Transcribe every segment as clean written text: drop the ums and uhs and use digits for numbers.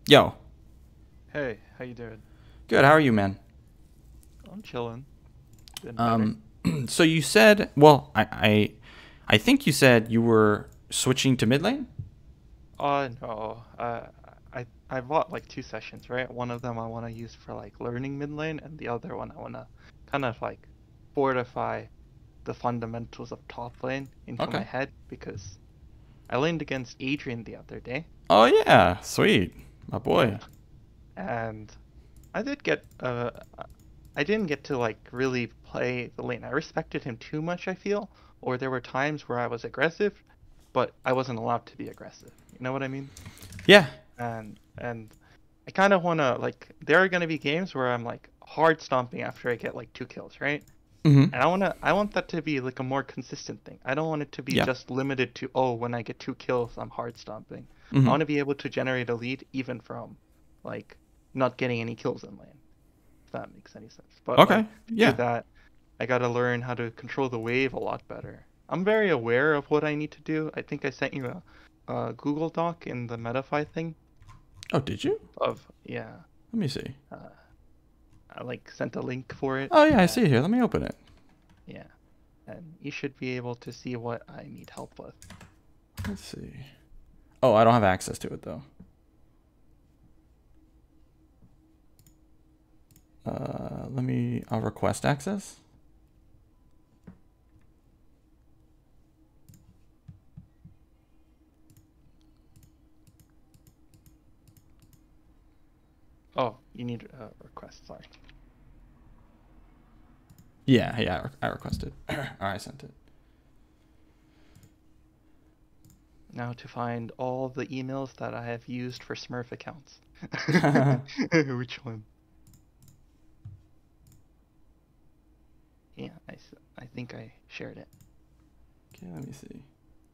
Yo, Hey, how you doing? good. How are you, man? I'm chilling. Been better. Um, so you said, well, I think you said you were switching to mid lane. No. I bought like two sessions, right? One of them I want to use for like learning mid lane, and the other one I want to kind of like fortify the fundamentals of top lane into my Okay. head because I laned against Adrian the other day. Oh yeah, sweet, my Yeah. boy. And I did get I didn't get to like really play the lane. I respected him too much, I feel, or there were times where I was aggressive, but I wasn't allowed to be aggressive. You know what I mean? Yeah. And I kind of want to like there are going to be games where I'm like hard stomping after I get like two kills, right? Mm-hmm. And I want that to be like a more consistent thing. I don't want it to be Yeah. just limited to, oh, when I get two kills, I'm hard stomping. I Mm-hmm. want to be able to generate a lead even from like not getting any kills in lane, if that makes any sense. But like Okay. to do Yeah. that, I got to learn how to control the wave a lot better. I'm very aware of what I need to do. I think I sent you a Google Doc in the Metafy thing Oh, did you? of yeah. Let me see. Uh, I like sent a link for it. Oh yeah, I see it here. Let me open it. Yeah, and you should be able to see what I need help with. Let's see. Oh, I don't have access to it though. I'll request access. Oh, you need a request. Sorry. Yeah, I requested. Or I sent it. Now to find all the emails that I have used for Smurf accounts. Which one? Yeah, I think I shared it. Okay, let me see.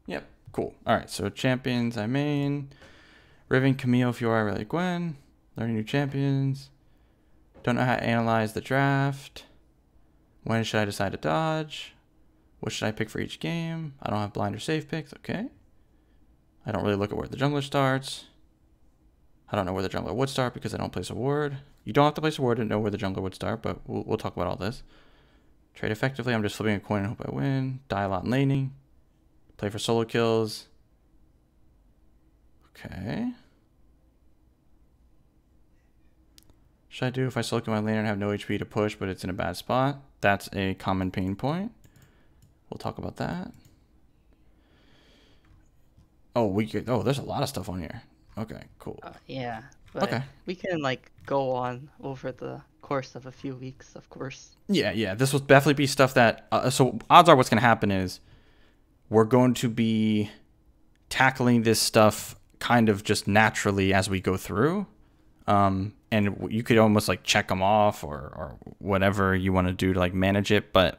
Yep, cool. All right, so champions I main. Riven, Camille, Fiora, Riley, Gwen. Learning new champions. Don't know how to analyze the draft. When should I decide to dodge? What should I pick for each game? I don't have blind or safe picks. Okay. I don't really look at where the jungler starts. I don't know where the jungler would start because I don't place a ward. You don't have to place a ward to know where the jungler would start, but we'll talk about all this. Trade effectively. I'm just flipping a coin and hope I win. Die a lot in laning. Play for solo kills. Okay. Should I do if I solo kill my laner and have no HP to push, but it's in a bad spot? That's a common pain point. We'll talk about that. Oh, there's a lot of stuff on here. Okay, cool. Yeah, but Okay. we can like go on over the course of a few weeks, of course. Yeah. This will definitely be stuff that. So odds are, what's going to happen is we're going to be tackling this stuff kind of just naturally as we go through. And you could almost like check them off or whatever you want to do to like manage it, but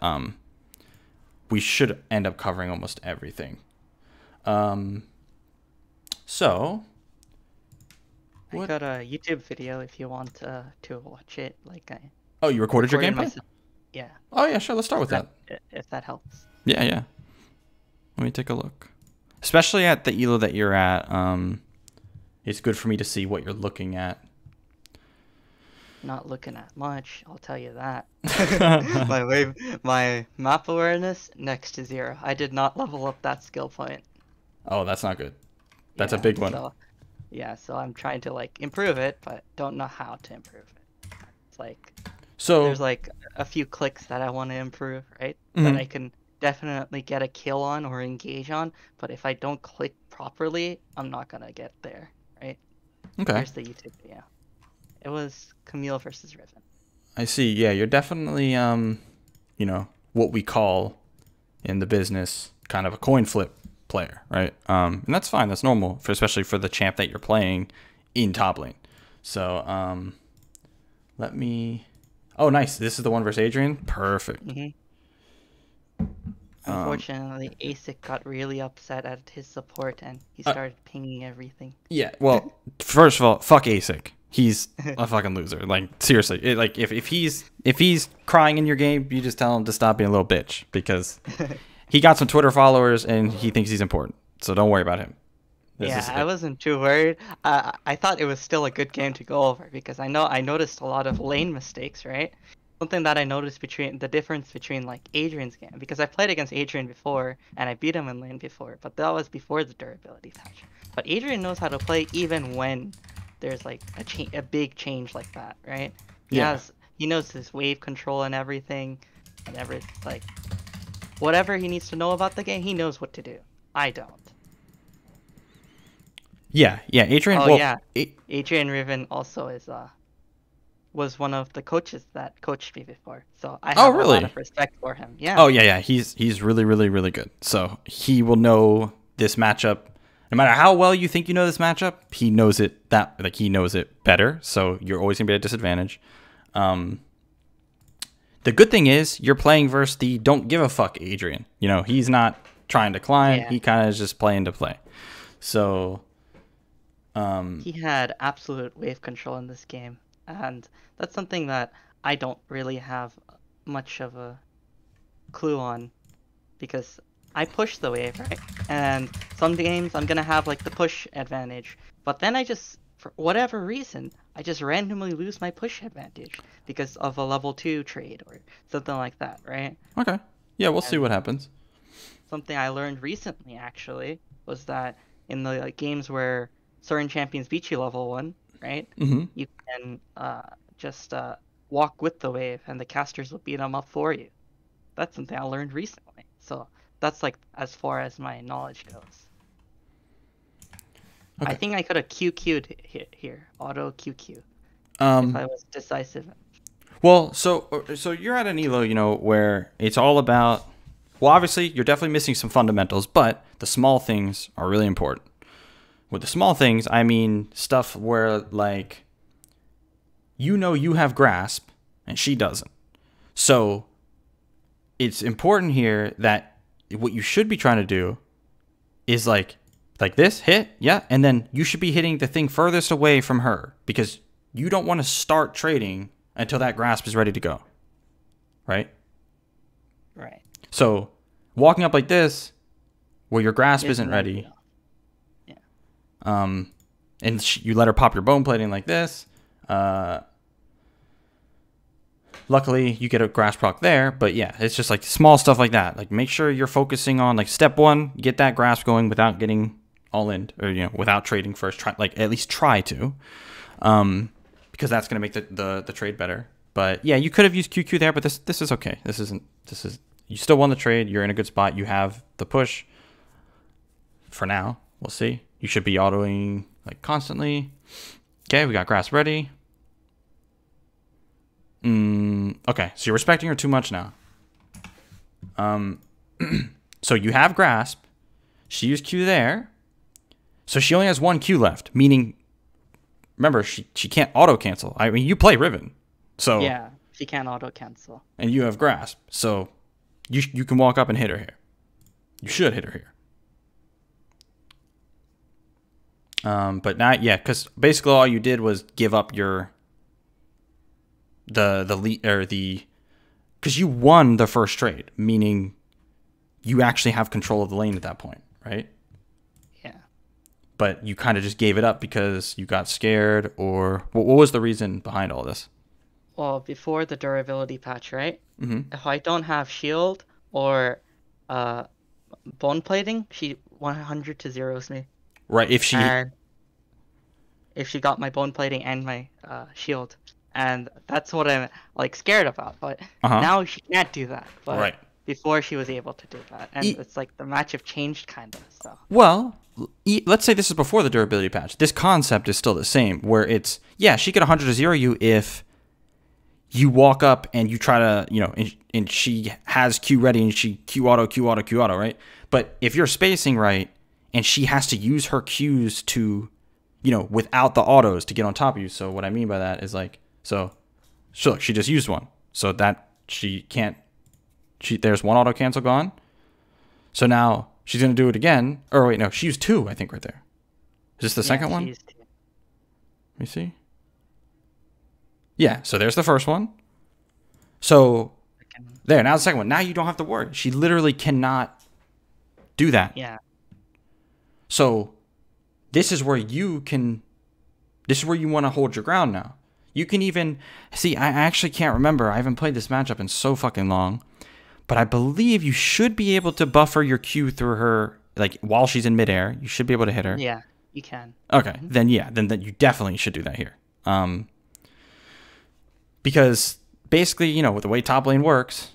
we should end up covering almost everything. So I got a YouTube video if you want to watch it. Like I oh, you recorded your recorded gameplay? myself. Yeah, Oh yeah, sure. Let's start with that. if that helps. Yeah. Let me take a look. Especially at the elo that you're at. It's good for me to see what you're looking at. Not looking at much, I'll tell you that. My map awareness next to 0. I did not level up that skill point. Oh, that's not good. That's a Yeah, big one. So I'm trying to like improve it, but don't know how to improve it. It's like So there's like a few clicks that I want to improve, right? Mhm. That I can definitely get a kill on or engage on, but if I don't click properly, I'm not gonna get there, right? okay. Here's the YouTube video. It was Camille versus Riven. I see. Yeah, you're definitely what we call in the business kind of a coin flip player, right? And that's fine. That's normal, especially for the champ that you're playing in top lane. So let me. Oh, nice. This is the one versus Adrian. Perfect. Unfortunately, ASIC got really upset at his support and he started pinging everything. Yeah. Well, first of all, fuck ASIC. He's a fucking loser. Like seriously, if he's crying in your game, you just tell him to stop being a little bitch because he got some Twitter followers and he thinks he's important. So don't worry about him. I wasn't too worried. I thought it was still a good game to go over because I noticed a lot of lane mistakes, right? Something that I noticed between the difference between like Adrian's game, because I played against Adrian before and I beat him in lane before, but that was before the durability patch. But Adrian knows how to play even when there's like a big change like that, right? Yeah. He knows his wave control and everything, like whatever he needs to know about the game, he knows what to do. I don't. Yeah, Adrian. Oh well, yeah, Adrian Riven also was one of the coaches that coached me before, so I have a lot of respect for him. Yeah. Oh yeah. He's really, really, really good. So he will know this matchup. No matter how well you think you know this matchup, he knows it he knows it better. So you're always gonna be at a disadvantage. The good thing is you're playing versus the don't give a fuck Adrian. You know, he's not trying to climb. Yeah. He kind of is just playing to play. So he had absolute wave control in this game, and that's something that I don't really have much of a clue on because I push the wave, right? And some games I'm gonna have like the push advantage, but then for whatever reason, I just randomly lose my push advantage because of a level 2 trade or something like that, right? okay. Yeah, we'll see what happens. Something I learned recently actually was that in the games where certain champions beat you level 1, right? Mm-hmm. You can just walk with the wave and the casters will beat them up for you. That's something I learned recently. So that's like as far as my knowledge goes. Okay. I think I could have QQ'd here. Auto QQ. If I was decisive. Well, so you're at an elo, you know, where it's all about. Well, obviously, you're definitely missing some fundamentals, but the small things are really important. With the small things, I mean stuff where, like, you know you have grasp, and she doesn't. So, it's important here that what you should be trying to do is, like this, hit, yeah, and then you should be hitting the thing furthest away from her, because you don't want to start trading until that grasp is ready to go. Right? Right. So, walking up like this, where your grasp isn't ready, and you let her pop your bone plating like this. Luckily, you get a grasp proc there, but yeah, it's just like small stuff like that. Like, make sure you're focusing on, like, step 1, get that grasp going without getting all in, or, you know, without trading first. At least try to, because that's gonna make the trade better. But yeah, you could have used QQ there, but this is okay. This is you still won the trade. You're in a good spot. You have the push. For now, we'll see. You should be autoing like constantly. Okay, we got grasp ready. Okay, so you're respecting her too much now. So you have grasp. She used Q there. So she only has 1 Q left, meaning, remember, she can't auto cancel. I mean, you play Riven, so yeah, she can't auto cancel. And you have grasp, so you can walk up and hit her here. You should hit her here. But not yet, because basically all you did was give up your the lead, or because you won the first trade, meaning you actually have control of the lane at that point, right? Yeah. But you kind of just gave it up because you got scared, or what was the reason behind all this? Well, before the durability patch, right? Mm-hmm. If I don't have shield or bone plating, she 100 to zeros me. Right. If she got my bone plating and my shield, and that's what I'm like scared about. But now she can't do that. But right. Before she was able to do that, and it's like the match have changed kind of. So. Well, let's say this is before the durability patch. This concept is still the same, where it's she could 100 to 0 you if you walk up and you try to, you know, and she has Q ready and she Q auto, right? But if you're spacing right and she has to use her Qs to, you know, without the autos to get on top of you. So what I mean by that is like, so look, she just used one. So that she can't, there's 1 auto cancel gone. So now she's going to do it again. Or wait, no, she used 2, I think, right there. Is this the second one? Let me see. Yeah, so there's the first one. So there, now the second one. Now you don't have to worry. She literally cannot do that. Yeah. So this is where you want to hold your ground now. You can even see, I actually can't remember. I haven't played this matchup in so fucking long, but I believe you should be able to buffer your Q through her, like while she's in midair. You should be able to hit her. Yeah, you can. Okay, then you definitely should do that here. Because basically, you know, with the way top lane works,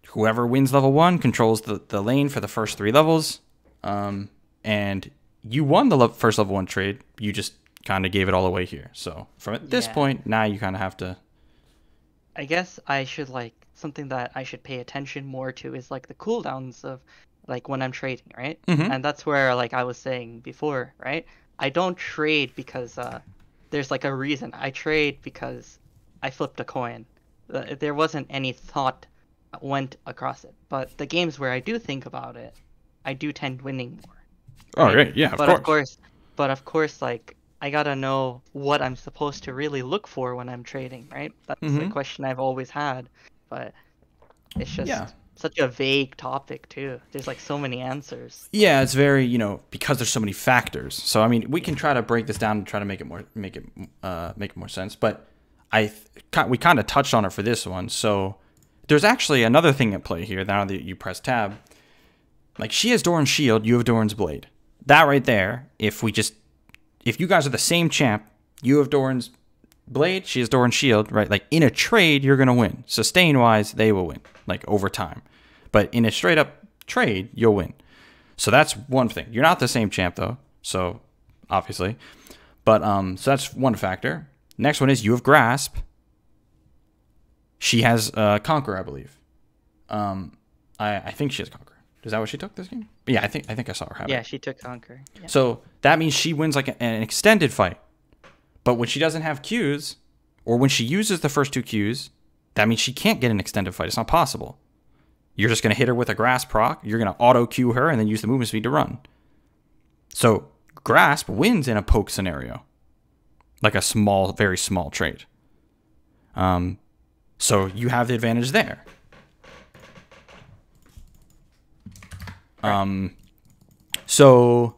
whoever wins level 1 controls the lane for the first 3 levels. And you won the first level 1 trade. You just kind of gave it all away here. So from this point, now you kind of have to... I guess I should, like, something that I should pay attention more to is, like, the cooldowns of, like, when I'm trading, right? Mm-hmm. And that's where, like, I was saying before, right? I don't trade because there's, like, a reason. I trade because I flipped a coin. There wasn't any thought that went across it. But the games where I do think about it, I do tend winning more. Right? Oh, right. Yeah, But of course, like, I gotta know what I'm supposed to really look for when I'm trading, right? That's the question I've always had. But it's just such a vague topic, too. There's, like, so many answers. Yeah, it's very, you know, because there's so many factors. So, I mean, we can try to break this down and try to make it more sense. But we kind of touched on it for this one. So there's actually another thing at play here now that you press tab. Like, she has Doran's shield, you have Doran's blade. That right there, if you guys are the same champ, you have Doran's blade, she has Doran's shield, right? Like, in a trade, you're going to win. Sustain-wise, they will win, like, over time. But in a straight-up trade, you'll win. So that's one thing. You're not the same champ, though, so obviously. But so that's one factor. Next one is you have Grasp. She has Conquer, I believe. I think she has Conquer. Is that what she took this game? Yeah, I think I saw her have it. Yeah, she took Conquer. Yeah. So that means she wins like an extended fight. But when she doesn't have Qs, or when she uses the first 2 Qs, that means she can't get an extended fight. It's not possible. You're just going to hit her with a Grasp proc. You're going to auto-Q her and then use the movement speed to run. So Grasp wins in a poke scenario. Like a small, very small trade. So you have the advantage there. So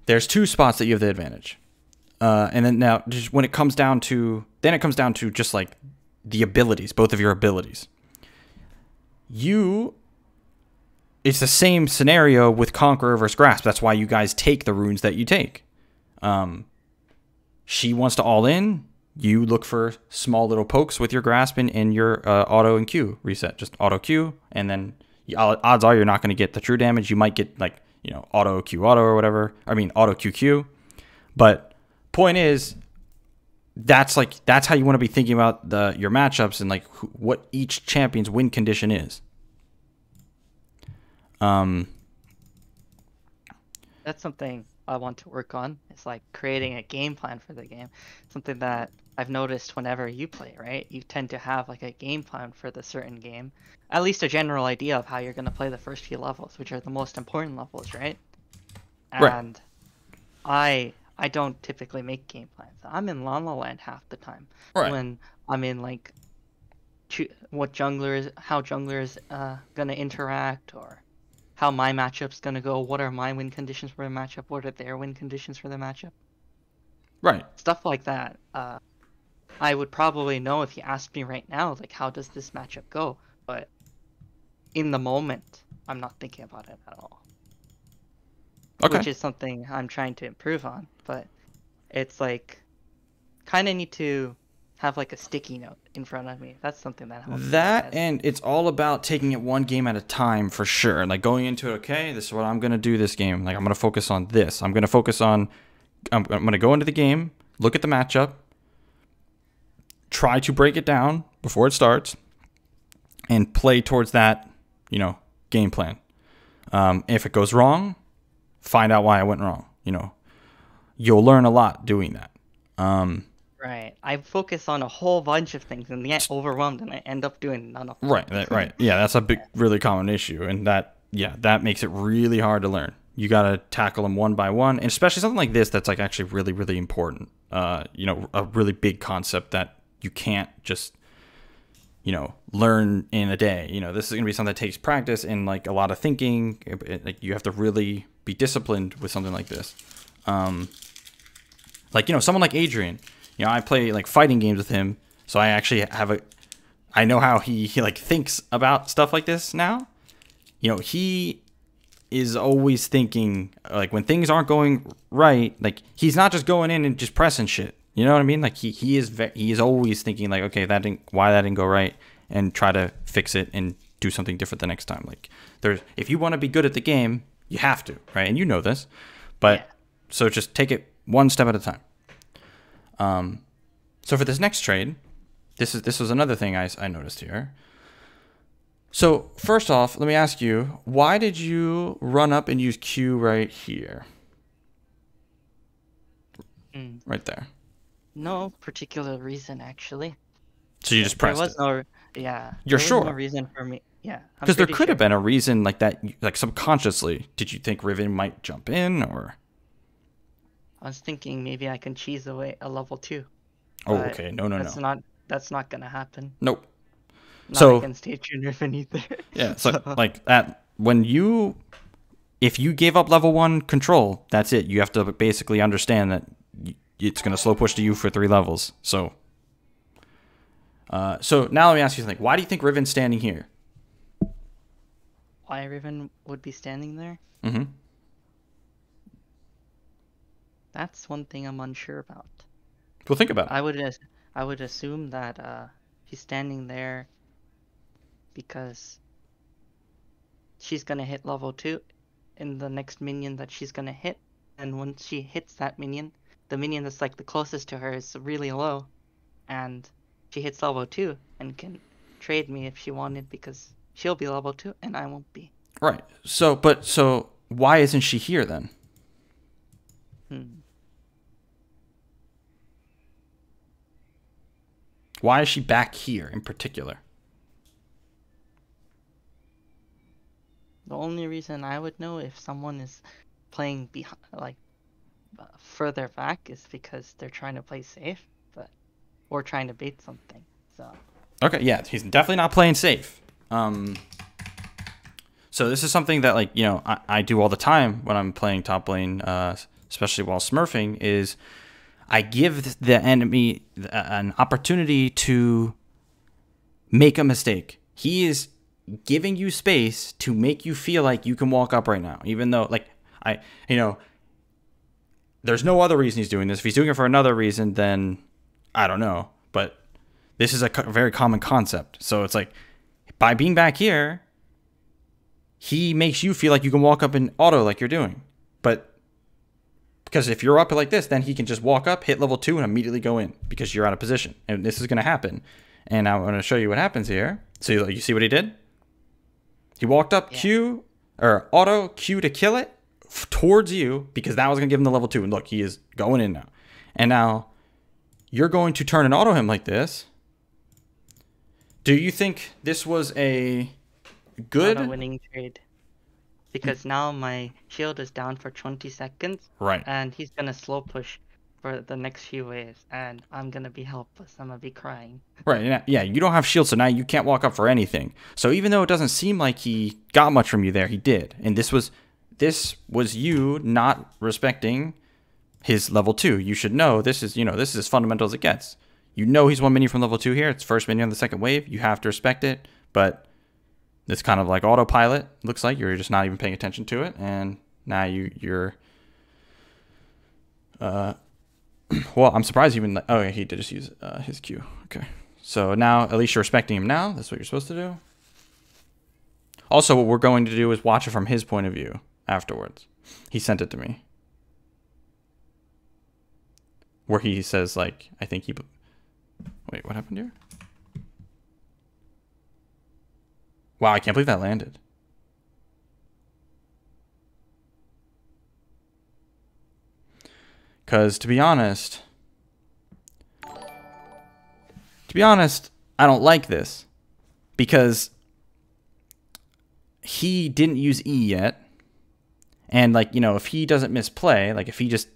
there's 2 spots that you have the advantage. And then now just when it comes down to, just like the abilities, both of your abilities. It's the same scenario with Conqueror versus Grasp. That's why you guys take the runes that you take. She wants to all in. You look for small little pokes with your Grasp and your auto and Q reset. Just auto Q, and then odds are you're not going to get the true damage. You might get, like, you know, auto Q auto or whatever. I mean, auto QQ. But point is, that's how you want to be thinking about your matchups and, like, what each champion's win condition is. That's something I want to work on. It's like creating a game plan for the game. Something that I've noticed whenever you play, right? You tend to have, like, a game plan for the certain game. At least a general idea of how you're going to play the first few levels, which are the most important levels, right? And I don't typically make game plans. I'm in La La Land half the time. Right. When I'm in, like, how jungler is going to interact, or how my matchup's going to go. What are my win conditions for the matchup? What are their win conditions for the matchup? Right. Stuff like that. I would probably know if you asked me right now, like, how does this matchup go? But in the moment, I'm not thinking about it at all. Okay. Which is something I'm trying to improve on. But it's like, kind of need to have, like, a sticky note in front of me. That's something that helps. And it's all about taking it one game at a time, for sure. Like, going into it, okay, this is what I'm going to do this game. Like, I'm going to focus on this. I'm going to go into the game, look at the matchup, try to break it down before it starts, and play towards that, you know, game plan. If it goes wrong, find out why I went wrong. You know, you'll learn a lot doing that. Right. I focus on a whole bunch of things and get overwhelmed, and I end up doing none of them. Right. Yeah, that's a really common issue, and that makes it really hard to learn. You got to tackle them one by one, and especially something like this that's, like, actually really, really important. You know, a really big concept that you can't just, you know, learn in a day. You know, this is going to be something that takes practice and, like, a lot of thinking. Like, you have to really be disciplined with something like this. Like, someone like Adrian, I play like fighting games with him. So I actually I know how he like thinks about stuff like this now. He is always thinking, like, when things aren't going right, like, he's not just going in and just pressing shit. You know what I mean? Like, he is always thinking, like, okay, why that didn't go right, and try to fix it and do something different the next time. Like, if you want to be good at the game, you have to, right? And you know this, but so just take it one step at a time. So for this next trade, this was another thing I noticed here. So first off, let me ask you, why did you run up and use Q right here? Right there. No particular reason, actually. So you just pressed it. There was no, yeah. You're sure? No reason for me. Yeah. Because there could have been a reason like that, like subconsciously. Did you think Riven might jump in, or? I was thinking maybe I can cheese away a level 2. Oh, okay. No. That's not gonna happen. Nope. Not against Adrian Riven either. Yeah, so like that, if you gave up level 1 control, that's it. You have to basically understand that it's going to slow push to you for 3 levels. So now let me ask you something. Why do you think Riven's standing here? Why Riven would be standing there? Mm-hmm. That's one thing I'm unsure about. Well, think about it. I would assume that he's standing there because she's gonna hit level 2 in the next minion that she's gonna hit, and when she hits that minion, the minion that's like the closest to her is really low, and she hits level 2 and can trade me if she wanted, because she'll be level 2 and I won't be. Right. So why isn't she here then? Why is she back here in particular? The only reason I would know if someone is playing further back is because they're trying to play safe, or trying to bait something. So. Okay, yeah, he's definitely not playing safe. So this is something that, like, I do all the time when I'm playing top lane, especially while smurfing, is I give the enemy an opportunity to make a mistake. He is giving you space to make you feel like you can walk up right now, even though, like, there's no other reason he's doing this. If he's doing it for another reason, then I don't know. But this is a very common concept. So it's like, by being back here, he makes you feel like you can walk up in auto like you're doing. But because if you're up like this, then he can just walk up, hit level 2, and immediately go in because you're out of position. And this is going to happen. And I'm going to show you what happens here. So you see what he did? He walked up, Q, or auto, Q to kill it towards you, because that was going to give him the level 2. And look, he is going in now. And now you're going to turn and auto him like this. Do you think this was a good... Not a winning trade. Because now my shield is down for 20 seconds. Right. And he's going to slow push for the next few waves, and I'm going to be helpless. I'm going to be crying. Right, yeah, you don't have shield, so now you can't walk up for anything. So even though it doesn't seem like he got much from you there, he did. And this was you not respecting his level 2. You should know this is as fundamental as it gets. He's one minion from level 2 here. It's first minion on the second wave. You have to respect it, but it's kind of like autopilot. Looks like you're just not even paying attention to it, and now you're well, I'm surprised even. Oh, yeah, he did just use his Q. Okay, so now at least you're respecting him now. That's what you're supposed to do. Also, what we're going to do is watch it from his point of view afterwards. He sent it to me, where he says, like, I think he. Wait, what happened here? Wow, I can't believe that landed. Because to be honest, I don't like this. Because he didn't use E yet. And, like, if he doesn't misplay, like if he just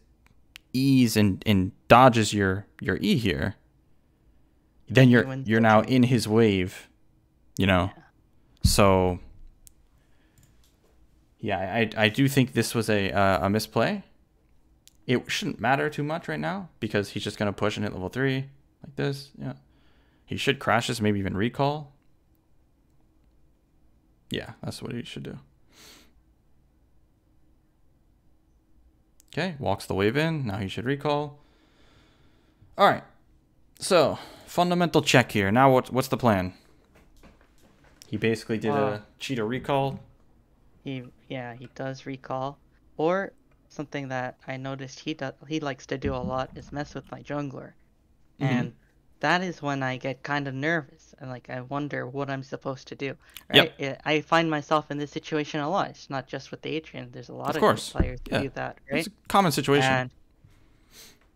E's and dodges your E here, then you're now in his wave, Yeah. So, yeah, I do think this was a misplay. It shouldn't matter too much right now because he's just going to push and hit level 3 like this. Yeah. He should crash this, maybe even recall. Yeah, that's what he should do. Okay, walks the wave in. Now he should recall. All right. So, fundamental check here. Now what's the plan? He basically did a cheetah recall. He does recall. Or something that I noticed he likes to do a lot is mess with my jungler. And that is when I get kind of nervous and like I wonder what I'm supposed to do. Right? Yep. I find myself in this situation a lot. It's not just with the Adrian. There's a lot of players who do that, right? It's a common situation. And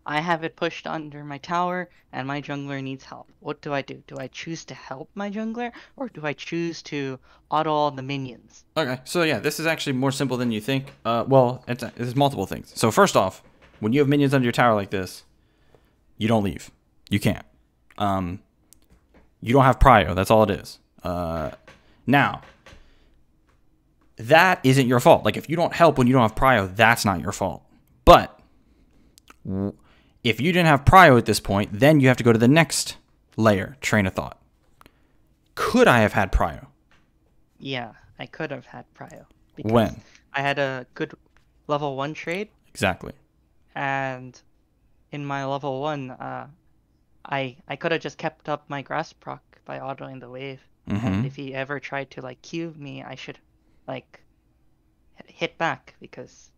I have it pushed under my tower, and my jungler needs help. What do? Do I choose to help my jungler, or do I choose to auto all the minions? Okay, so yeah, this is actually more simple than you think. Well, it's multiple things. So first off, when you have minions under your tower like this, you don't leave. You can't. You don't have prio. That's all it is. Now, that isn't your fault. Like, if you don't help when you don't have prio, that's not your fault. But if you didn't have prio at this point, then you have to go to the next layer, train of thought. Could I have had prio? Yeah, I could have had prio. When? I had a good level 1 trade. Exactly. And in my level 1, I could have just kept up my grass proc by autoing the wave. And if he ever tried to like Q me, I should like hit back because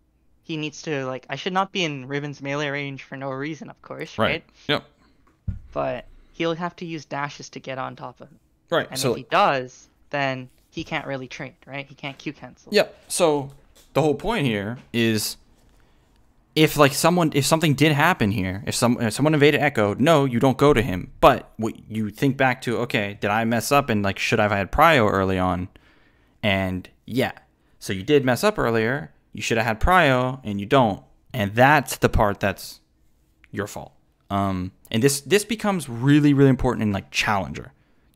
he needs to like I should not be in Riven's melee range for no reason, of course, right? Yep. But he'll have to use dashes to get on top of him. Right. And so if he does, then he can't really trade, right? He can't Q cancel. Yep. So the whole point here is if something did happen here, if someone invaded Echo, no, you don't go to him. But what you think back to, okay, did I mess up and like should I have had prio early on? And yeah. So you did mess up earlier. You should have had prio and you don't. And that's the part that's your fault. And this becomes really, really important in like Challenger.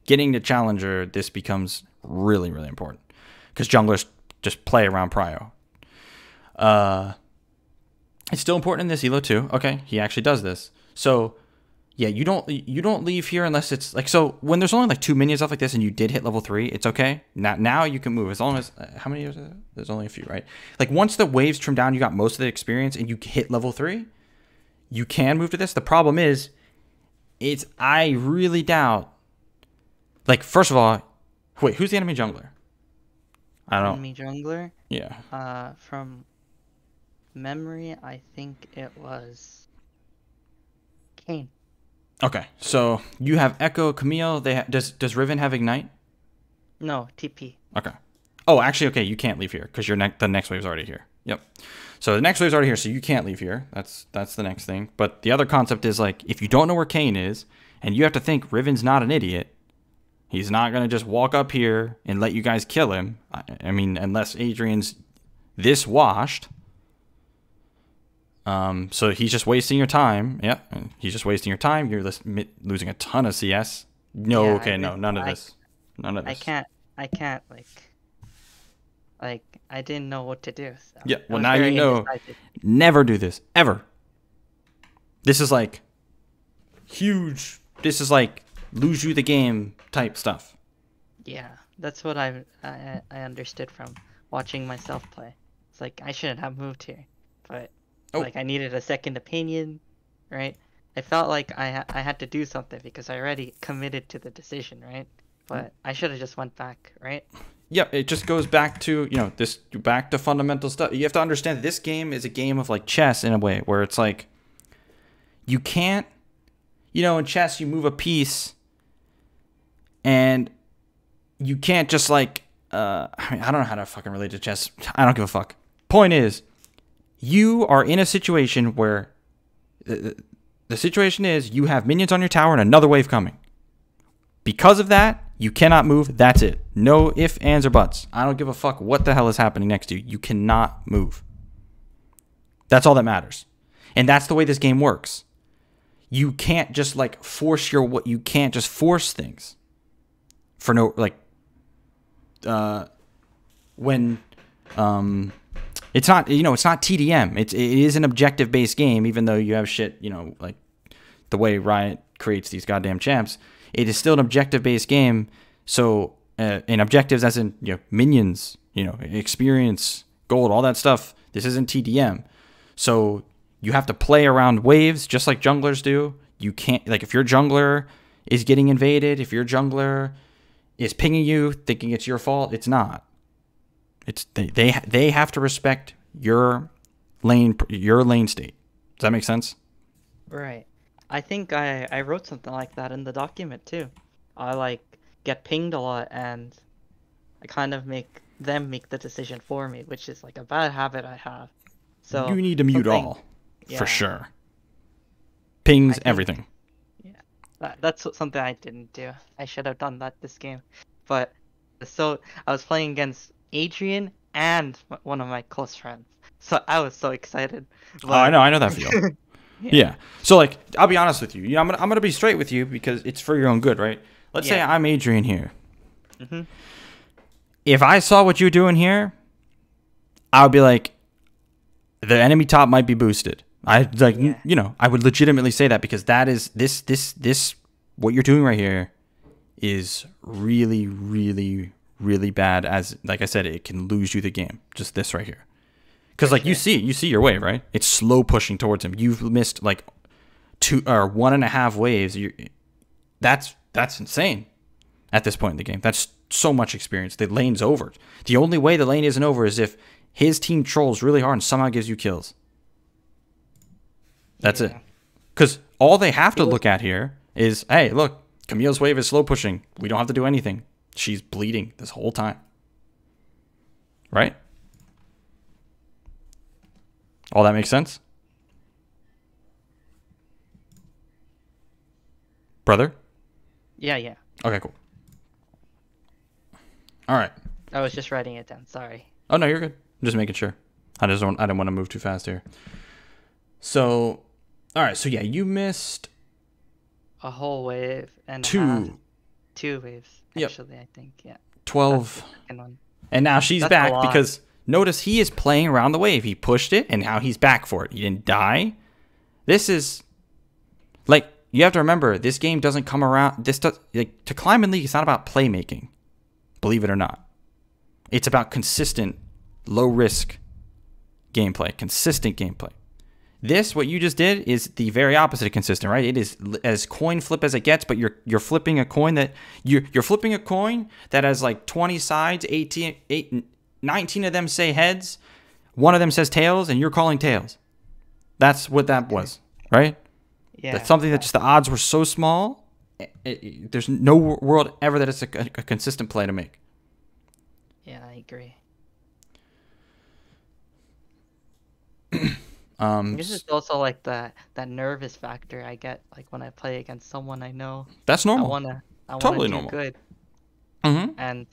Getting to Challenger, this becomes really, really important. Because junglers just play around prio. It's still important in this elo too. Okay, he actually does this. So yeah, you don't leave here unless it's like, so when there's only like 2 minions stuff like this and you did hit level 3, it's okay. Now you can move as long as how many is it? There's only a few, right? Like once the waves trim down, you got most of the experience and you hit level 3, you can move to this. The problem is I really doubt, like, first of all, wait, who's the enemy jungler? I don't know. Enemy jungler? Yeah. From memory, I think it was Kane. Okay, so you have Echo, Camille. Does Riven have Ignite? No, TP. Okay. Oh, actually, okay, you can't leave here because the next wave's already here. Yep. So the next wave's already here, so you can't leave here. That's the next thing. But the other concept is like if you don't know where Kane is, and you have to think Riven's not an idiot. He's not gonna just walk up here and let you guys kill him. I mean, unless Adrian's this washed. So he's just wasting your time. Yeah, he's just wasting your time. You're losing a ton of CS. No, yeah, okay, no, none of this. None of this. I can't like I didn't know what to do. So yeah, well now you know. Never do this ever. This is like huge. This is like lose you the game type stuff. Yeah, that's what I understood from watching myself play. It's like I shouldn't have moved here, but. Like I needed a second opinion, right? I felt like I had to do something because I already committed to the decision, right? But I should have just went back, right? Yeah, it just goes back to, back to fundamental stuff. You have to understand that this game is a game of like chess in a way where it's like you can't, in chess you move a piece and you can't just like I don't know how to fucking relate to chess. I don't give a fuck. Point is, you are in a situation where the situation is you have minions on your tower and another wave coming. Because of that, you cannot move. That's it. No ifs, ands, or buts. I don't give a fuck what the hell is happening next to you. You cannot move. That's all that matters. And that's the way this game works. You can't just like you can't just force things. For no, like, when, It's not, it's not TDM. It is an objective-based game, even though you have shit, like the way Riot creates these goddamn champs. It is still an objective-based game. So, in objectives as in, minions, experience, gold, all that stuff. This isn't TDM. So, you have to play around waves just like junglers do. You can't, like, if your jungler is getting invaded, if your jungler is pinging you, thinking it's your fault, it's not. It's they have to respect your lane state. Does that make sense? Right. I think I wrote something like that in the document too. I like get pinged a lot, and I kind of make them make the decision for me, which is like a bad habit I have. So you need to mute all, for sure. Pings everything. Yeah, that's something I didn't do. I should have done that this game, but so I was playing against Adrian and one of my close friends, so I was so excited. But... Oh, I know that feel. Yeah. So like, I'll be honest with you. I'm gonna be straight with you because it's for your own good, right? Let's say I'm Adrian here. Mm-hmm. If I saw what you're doing here, I would be like, the enemy top might be boosted. I like, I would legitimately say that because that is this what you're doing right here is really, really, really bad. As like I said, it can lose you the game. Just this right here, because like you see your wave, right? It's slow pushing towards him. You've missed like 2 or 1.5 waves. That's insane at this point in the game. That's so much experience. The lane's over. The only way the lane isn't over is if his team trolls really hard and somehow gives you kills. That's it. Because all they have to look at here is, hey, look, Camille's wave is slow pushing. We don't have to do anything. She's bleeding this whole time. Right? All that makes sense? Brother? Yeah. Okay, cool. All right. I was just writing it down. Sorry. Oh, no, you're good. I'm just making sure. I didn't want to move too fast here. So, all right. So, yeah, you missed a whole wave and 2 waves, actually, I think. Yeah. 12. And now she's back because notice he is playing around the wave. He pushed it, and now he's back for it. He didn't die. This is, like, you have to remember, this game doesn't come around. To climb in League, it's not about playmaking, believe it or not. It's about consistent, low-risk gameplay, consistent gameplay. This, what you just did, is the very opposite of consistent, right? It is as coin flip as it gets, but you're flipping a coin that you're flipping a coin that has like 20 sides, 19 of them say heads, 1 of them says tails, and you're calling tails. That's what that was, right? Yeah. That's something that just the odds were so small. There's no world ever that it's a consistent play to make. Yeah, I agree. This is also like that nervous factor I get like when I play against someone I know. That's normal. I wanna totally do normal. Good. Mm-hmm. And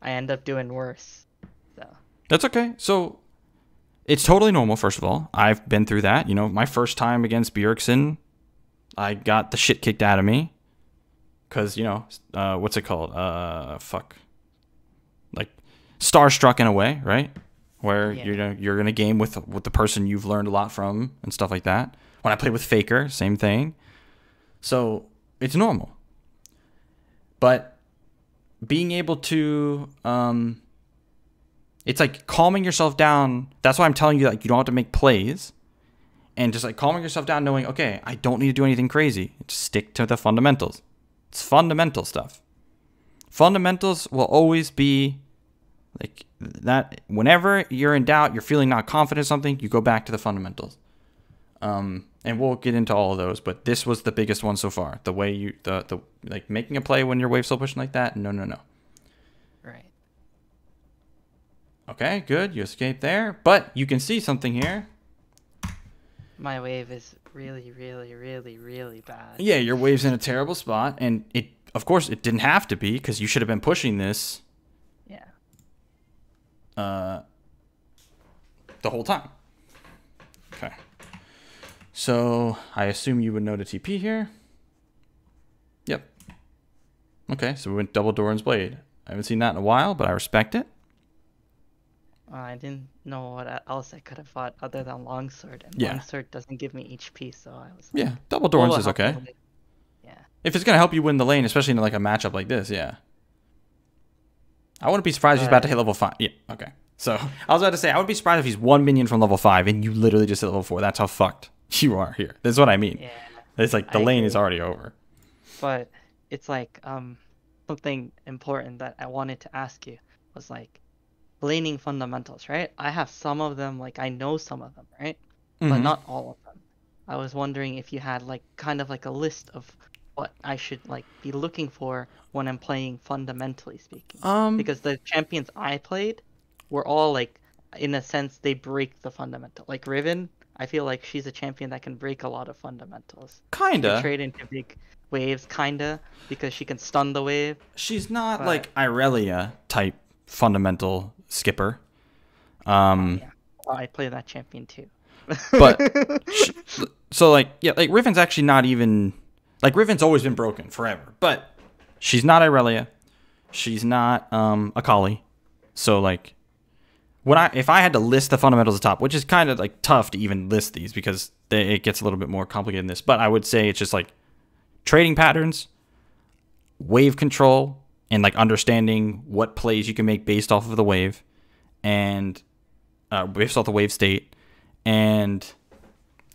I end up doing worse. So that's okay. So it's totally normal. First of all, I've been through that. My first time against Bjergsen, I got the shit kicked out of me because what's it called? Like starstruck in a way, right? Where you're gonna game with the person you've learned a lot from and stuff like that. When I played with Faker, same thing. So it's normal. But being able to, it's like calming yourself down. That's why I'm telling you, like, you don't have to make plays, and just like calming yourself down, knowing, okay, I don't need to do anything crazy. Just stick to the fundamentals. It's fundamental stuff. Fundamentals will always be like that. Whenever you're in doubt, you're feeling not confident in something, you go back to the fundamentals. And we'll get into all of those, but this was the biggest one so far. The way you, the like making a play when your wave's still pushing like that. No. Right. Okay, good. You escaped there, but you can see something here. My wave is really, really, really, really bad. Yeah, your wave's in a terrible spot, and of course, it didn't have to be because you should have been pushing this. Yeah. The whole time. Okay. So I assume you would know to TP here. Yep. Okay, so we went double Doran's Blade. I haven't seen that in a while, but I respect it. I didn't know what else I could have fought other than longsword, and Yeah. longsword doesn't give me HP, so I was Yeah, double Dorns is okay. Yeah. If it's gonna help you win the lane, especially in like a matchup like this, yeah. I wouldn't be surprised if he's about to hit level 5. Yeah, okay. So I was about to say I would be surprised if he's 1 minion from level 5 and you literally just hit level 4. That's how fucked you are here. That's what I mean. Yeah. It's like the lane is already over. But it's like something important that I wanted to ask you was like laning fundamentals, right? I have some of them, like I know some of them, right? But not all of them. I was wondering if you had like kind of like a list of what I should like be looking for when I'm playing fundamentally speaking. Because the champions I played were all like, in a sense, they break the fundamental. Like Riven, I feel like she's a champion that can break a lot of fundamentals. Kinda. She can trade into big waves, kinda, because she can stun the wave. She's not like Irelia type fundamental skipper. Yeah. Well, I play that champion too. But so like Riven's actually not even like Riven's always been broken forever, but she's not Irelia. She's not Akali. So like if I had to list the fundamentals at the top, which is kind of like tough to even list these because it gets a little bit more complicated than this, but I would say it's just like trading patterns, wave control, and like understanding what plays you can make based off of the wave, and based off the wave state, and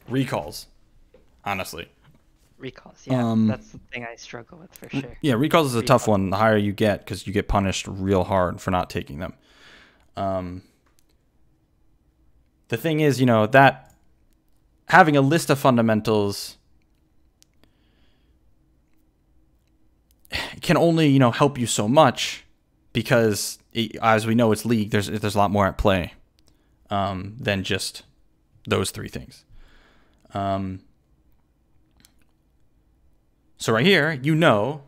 recalls. Honestly, recalls, yeah, that's the thing I struggle with for sure. Yeah, recalls is a tough one. The higher you get, because you get punished real hard for not taking them. The thing is, you know, that having a list of fundamentals can only, you know, help you so much because as we know, it's League. There's a lot more at play than just those 3 things. So right here, you know,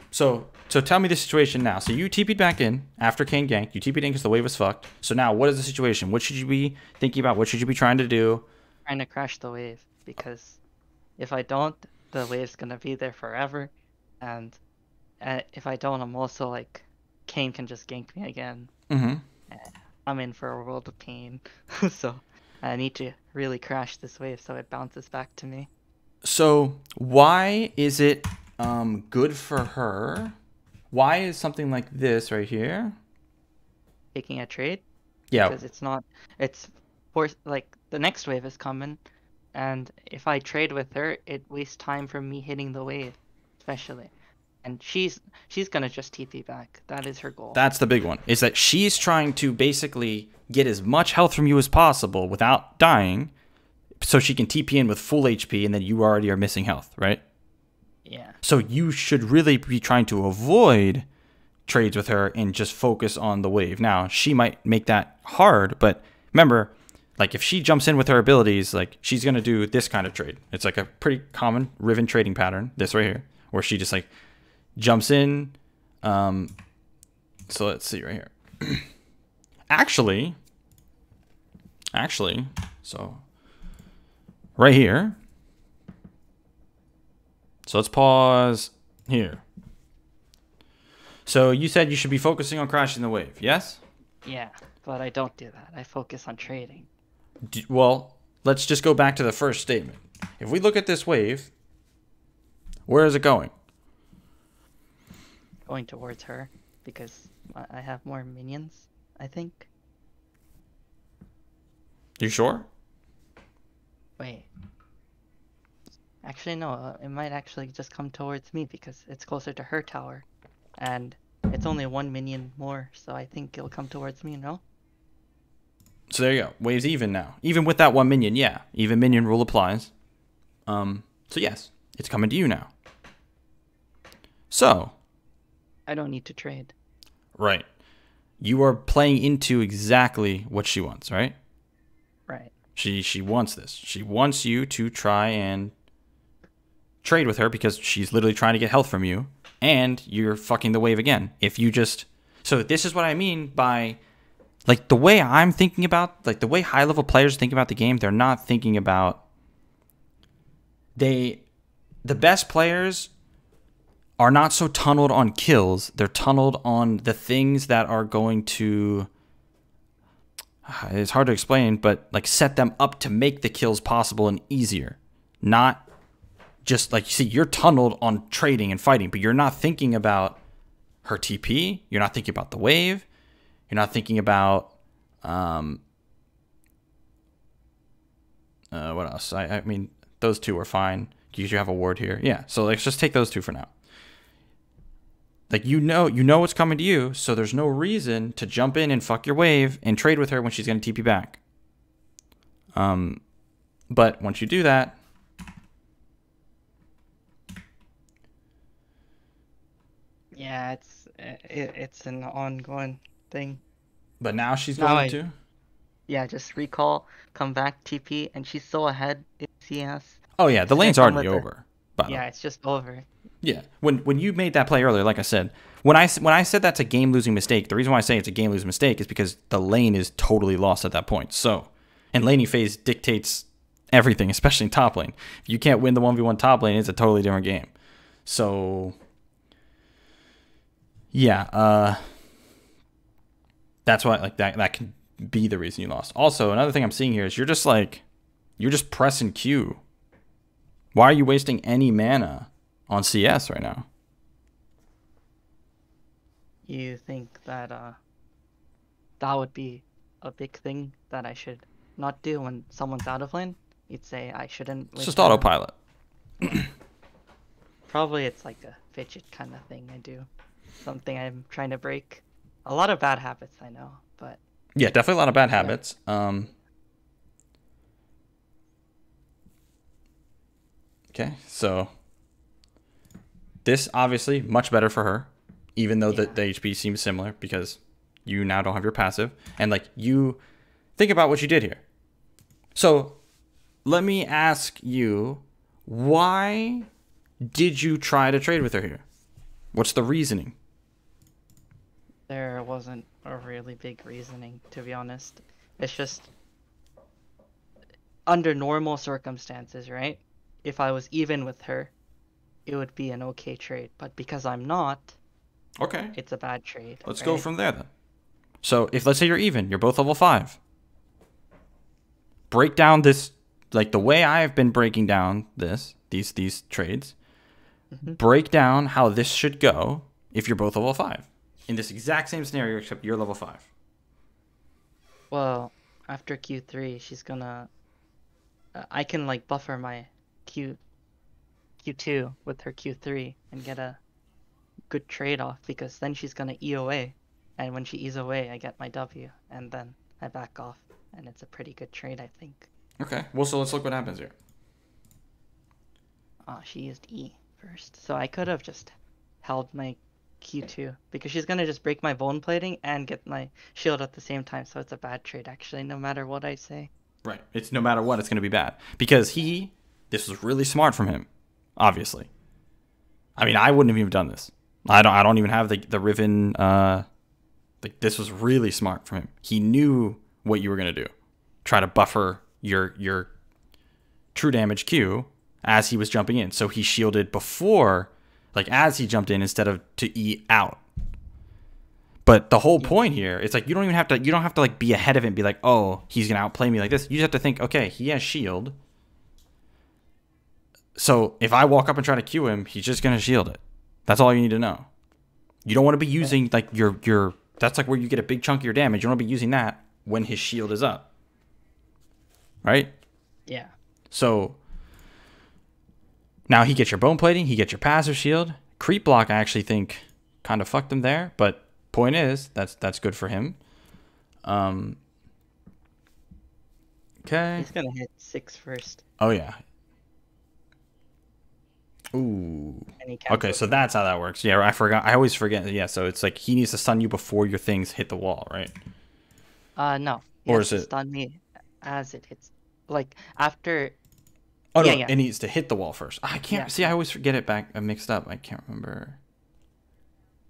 so tell me the situation now. So you TP'd back in after Kane ganked. You TP'd in because the wave was fucked. So now what is the situation? What should you be thinking about? What should you be trying to do? Trying to crash the wave, because if I don't, the wave's going to be there forever. And if I don't, I'm also like, Kane can just gank me again. I'm in for a world of pain. So I need to really crash this wave so it bounces back to me. So why is it good for her? Why is something like this right here taking a trade? Yeah, because it's for like the next wave is coming, and if I trade with her, it wastes time from me hitting the wave, especially. And she's gonna just TP back. That is her goal. That's the big one. Is that she's trying to basically get as much health from you as possible without dying, so she can TP in with full HP, and then you already are missing health, right? Yeah. So you should really be trying to avoid trades with her and just focus on the wave. Now, she might make that hard, but remember, like if she jumps in with her abilities, like she's going to do this kind of trade. It's like a pretty common Riven trading pattern, this right here, where she just like jumps in. So let's see right here. Actually, so right here. So let's pause here. So you said you should be focusing on crashing the wave, yes? Yeah, but I don't do that. I focus on trading. Well, let's just go back to the first statement. If we look at this wave, where is it going? Going towards her, because I have more minions, I think. You sure? Wait. Actually, no. It might actually just come towards me because it's closer to her tower. And it's only 1 minion more, so I think it'll come towards me, no? So there you go. Wave's even now. Even with that 1 minion, yeah. Even minion rule applies. So yes, it's coming to you now. So. I don't need to trade. Right. You are playing into exactly what she wants, right? Right. She wants this. She wants you to try and trade with her because she's literally trying to get health from you, and you're fucking the wave again. If you just... So this is what I mean by... Like, the way I'm thinking about... Like, the way high-level players think about the game, they're not thinking about... The best players are not so tunneled on kills. They're tunneled on the things that are going to... it's hard to explain, but like set them up to make the kills possible and easier. Not just like, you see, you're tunneled on trading and fighting, but you're not thinking about her TP. You're not thinking about the wave. You're not thinking about what else? I mean, those two are fine because you have a ward here. Yeah, so let's just take those two for now. Like, you know what's coming to you, so there's no reason to jump in and fuck your wave and trade with her when she's going to TP back. But once you do that, yeah, it's an ongoing thing. But now she's going to? Yeah, just recall, come back, TP, and she's so ahead in CS. Oh, yeah, the lane's already over. Yeah, it's just over. Yeah, when you made that play earlier, like I said, when I said that's a game-losing mistake, the reason why I say it's a game-losing mistake is because the lane is totally lost at that point. So, and laning phase dictates everything, especially in top lane. If you can't win the 1v1 top lane, it's a totally different game. So, yeah, that's why, like, that can be the reason you lost. Also, another thing I'm seeing here is you're just pressing Q. Why are you wasting any mana on CS right now? You think that that would be a big thing that I should not do when someone's out of lane? You'd say I shouldn't. It's just autopilot. Probably it's like a fidget kind of thing I do. Something I'm trying to break. A lot of bad habits, I know, but... Yeah, definitely a lot of bad habits. Okay, so this obviously much better for her, even though the HP seems similar because you now don't have your passive. And like, you think about what you did here. So let me ask you, why did you try to trade with her here? What's the reasoning? There wasn't a really big reasoning, to be honest. It's just under normal circumstances, right? If I was even with her, it would be an okay trade. But because I'm not, okay, it's a bad trade. Let's go from there then. So if, let's say you're even, you're both level 5. Break down this, like the way I've been breaking down these trades. Mm-hmm. Break down how this should go if you're both level 5. In this exact same scenario, except you're level 5. Well, after Q3, she's gonna... I can like buffer my Q2 with her Q3 and get a good trade-off, because then she's gonna E away, and when she E's away, I get my W, and then I back off, and it's a pretty good trade, I think. Okay, well, so let's look what happens here. She used E first, so I could have just held my Q2, because she's gonna just break my bone plating and get my shield at the same time, so it's a bad trade, actually, no matter what I say. Right, it's no matter what, it's gonna be bad, because this was really smart from him, obviously. I mean, I wouldn't have even done this. I don't even have the Riven. Like, this was really smart from him. He knew what you were gonna do. Try to buffer your true damage Q as he was jumping in. So he shielded before, like as he jumped in, instead of to E out. But the whole point here, it's like you don't have to like be ahead of it and be like, oh, he's gonna outplay me like this. You just have to think, okay, he has shield. So if I walk up and try to Q him, he's just gonna shield it. That's all you need to know. You don't want to be using like your that's like where you get a big chunk of your damage. You don't want to be using that when his shield is up. Right? Yeah. So now he gets your bone plating, he gets your passive shield. Creep block, I actually think kind of fucked him there, but point is that's good for him. Okay. He's gonna hit 6 first. Oh yeah. Ooh. Okay, so that's how that works. Yeah, I forgot. I always forget. Yeah, so it's like he needs to stun you before your things hit the wall, right? No. Or is it stun me as it hits, like after? Oh no, it needs to hit the wall first. I can't see. I always forget it mixed up. I can't remember.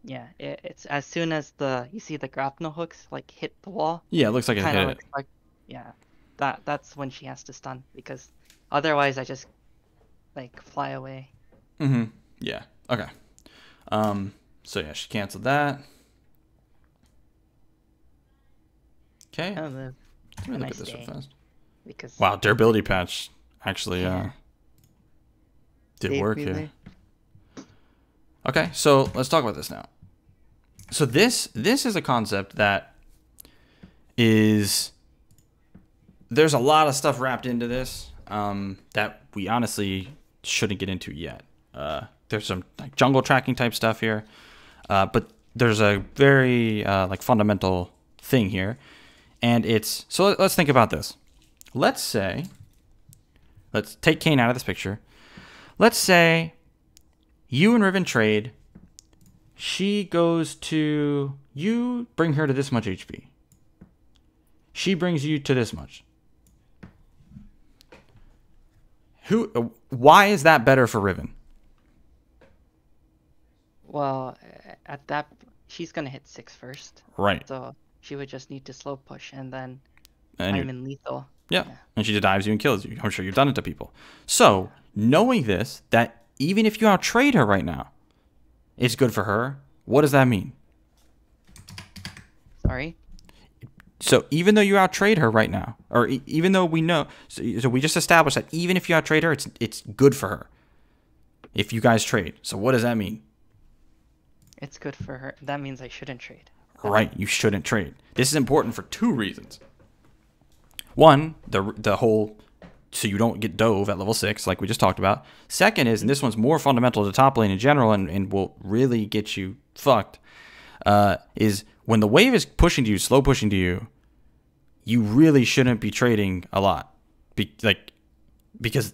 Yeah, it's as soon as you see the grapnel hooks like hit the wall. Yeah, it looks like it hit it. Like, yeah, that's when she has to stun, because otherwise I just like fly away. Mm-hmm. Yeah. Okay. So yeah, she canceled that. Okay. Oh, Let me look at this real fast. Because wow, durability patch actually did work here. Okay, so let's talk about this now. So this is a concept that is, there's a lot of stuff wrapped into this that we honestly shouldn't get into yet. There's some like jungle tracking type stuff here, but there's a very like fundamental thing here, and it's, so let's think about this. Let's take Kane out of this picture. Let's say you and Riven trade. She goes to, you bring her to this much HP. She brings you to this much. Why is that better for Riven? Well, at that, she's gonna hit 6 first. Right. So she would just need to slow push, and then and I'm in lethal. Yeah. And she just dives you and kills you. I'm sure you've done it to people. So knowing this, that even if you out trade her right now, it's good for her. What does that mean? Sorry? So even though you out trade her right now, or even though we know, so we just established that even if you out trade her, it's good for her. If you guys trade. So what does that mean? It's good for her. That means I shouldn't trade. Right, you shouldn't trade. This is important for 2 reasons. One, the whole, so you don't get dove at level 6, like we just talked about. Second is, and this one's more fundamental to top lane in general and will really get you fucked, is when the wave is pushing to you, slow pushing to you, you really shouldn't be trading a lot. Because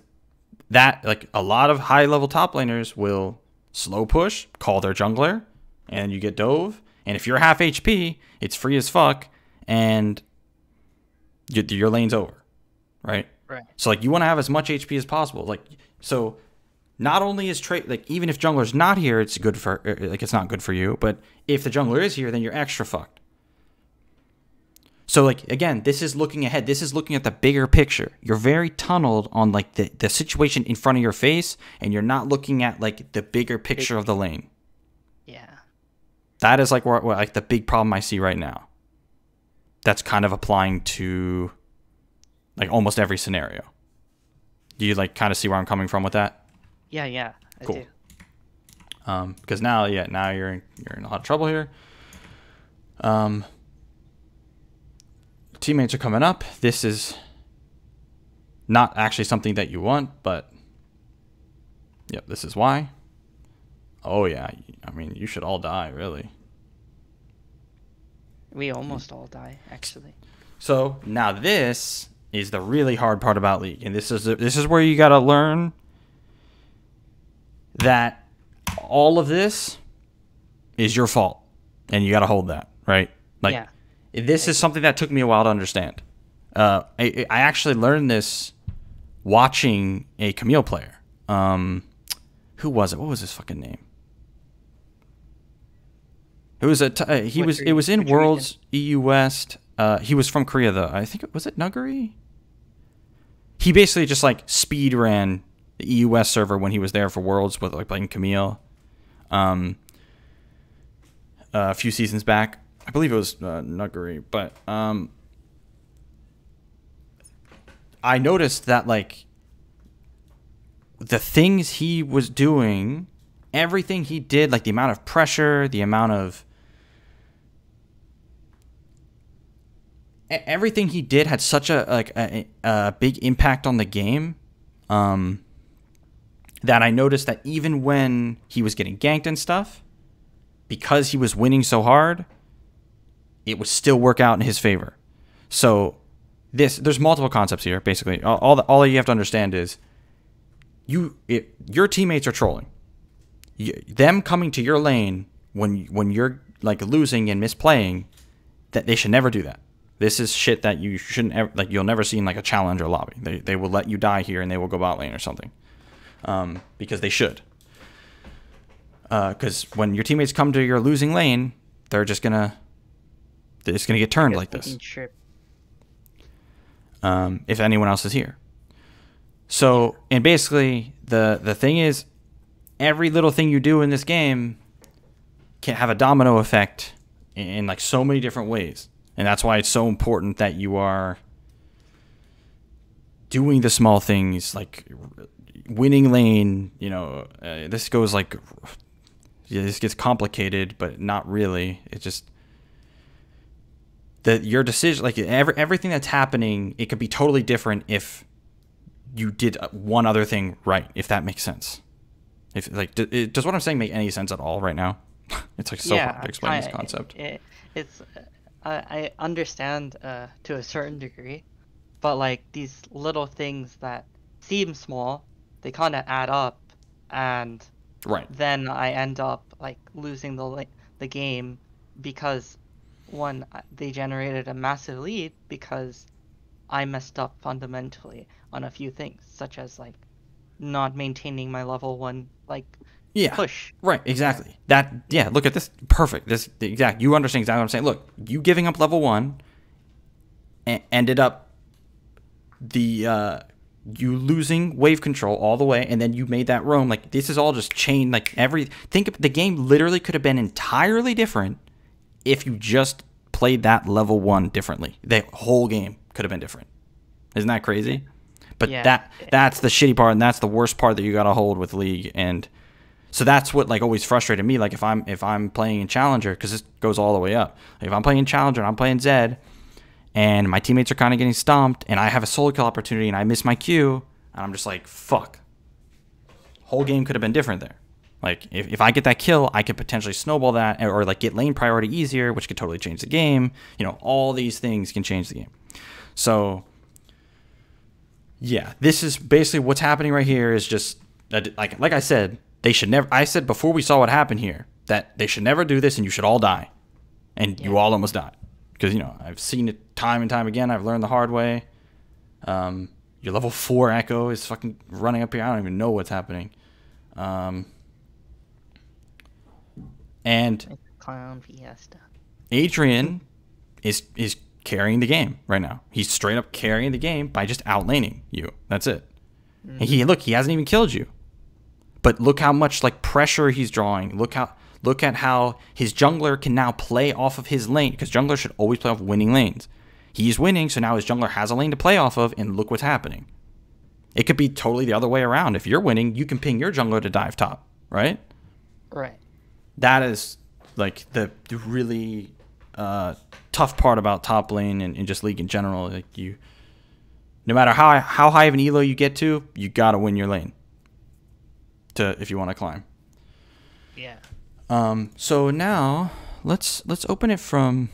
that, like, a lot of high level top laners will slow push, call their jungler, and you get dove. And if you're half HP, it's free as fuck, and your lane's over, right? Right. So like you want to have as much HP as possible. Like, so not only is trade, like, even if jungler's not here, it's good for, like, it's not good for you. But if the jungler is here, then you're extra fucked. So like, again, this is looking ahead. This is looking at the bigger picture. You're very tunneled on like the situation in front of your face, and you're not looking at like the bigger picture of the lane. Yeah. That is like what like the big problem I see right now. That's kind of applying to like almost every scenario. Do you like kind of see where I'm coming from with that? Yeah, I cool. do. Because now you're in a lot of trouble here. Teammates are coming up. This is not actually something that you want, but yep, this is why. Oh yeah, I mean, you should all die, really. We almost all die, actually. So now this is the really hard part about League, and this is where you gotta learn that all of this is your fault, and you gotta hold that, right? Like, yeah. This is something that took me a while to understand. I actually learned this watching a Camille player. Who was it? What was his fucking name? It was it was in Worlds EU West. He was from Korea though. I think was it Nuguri? He basically just like speed ran the EU West server when he was there for Worlds with like playing Camille. A few seasons back. I believe it was Nuguri, but I noticed that like the things he was doing, everything he did, like the amount of pressure, the amount of everything he did had such a big impact on the game, that I noticed that even when he was getting ganked and stuff, because he was winning so hard, it would still work out in his favor. So there's multiple concepts here. Basically, all you have to understand is your teammates are trolling. Them coming to your lane when you're like losing and misplaying, that they should never do that. This is shit that you shouldn't ever, like, you'll never see in like a challenger lobby. They will let you die here and they will go bot lane or something, because they should. Because when your teammates come to your losing lane, they're just gonna get turned like this. If anyone else is here. So, and basically the thing is, every little thing you do in this game can have a domino effect in like so many different ways. And that's why it's so important that you are doing the small things, like winning lane. You know, this goes like, yeah, this gets complicated, but not really. It just your decision, like everything that's happening, it could be totally different if you did one other thing right. If that makes sense. If like, does what I'm saying make any sense at all right now? It's like so hard to explain this concept. I understand to a certain degree, but like these little things that seem small, they kind of add up, and then I end up like losing the game because one, they generated a massive lead because I messed up fundamentally on a few things, such as like not maintaining my level 1 like push. Right, exactly. Look at this. Perfect. You understand exactly what I'm saying. Look, you giving up level 1 ended up you losing wave control all the way, and then you made that roam. Like, this is all just chain, like the game literally could have been entirely different if you just played that level 1 differently. The whole game could have been different. Isn't that crazy? But that's the shitty part, and that's the worst part that you got to hold with League. And so that's what like always frustrated me. Like if I'm playing in Challenger, because this goes all the way up. Like if I'm playing in Challenger and I'm playing Zed, and my teammates are kind of getting stomped, and I have a solo kill opportunity, and I miss my Q, and I'm just like, fuck. Whole game could have been different there. Like if I get that kill, I could potentially snowball that, or like get lane priority easier, which could totally change the game. You know, all these things can change the game. So yeah, this is basically what's happening right here. Is just like I said, they should never. I said before we saw what happened here that they should never do this, and you should all die, and you all almost died, because you know I've seen it time and time again. I've learned the hard way. Your level 4 Echo is fucking running up here. I don't even know what's happening. And Clown Fiesta. Adrian is carrying the game right now. He's straight up carrying the game by just outlaning you. That's it. And he hasn't even killed you. But look how much like pressure he's drawing. Look at how his jungler can now play off of his lane, because jungler should always play off winning lanes. He's winning, so now his jungler has a lane to play off of, and look what's happening. It could be totally the other way around. If you're winning, you can ping your jungler to dive top, right? Right. That is like the really tough part about top lane and just League in general. Like no matter how high of an elo you get to, you gotta win your lane if you want to climb. Yeah. So now let's open it from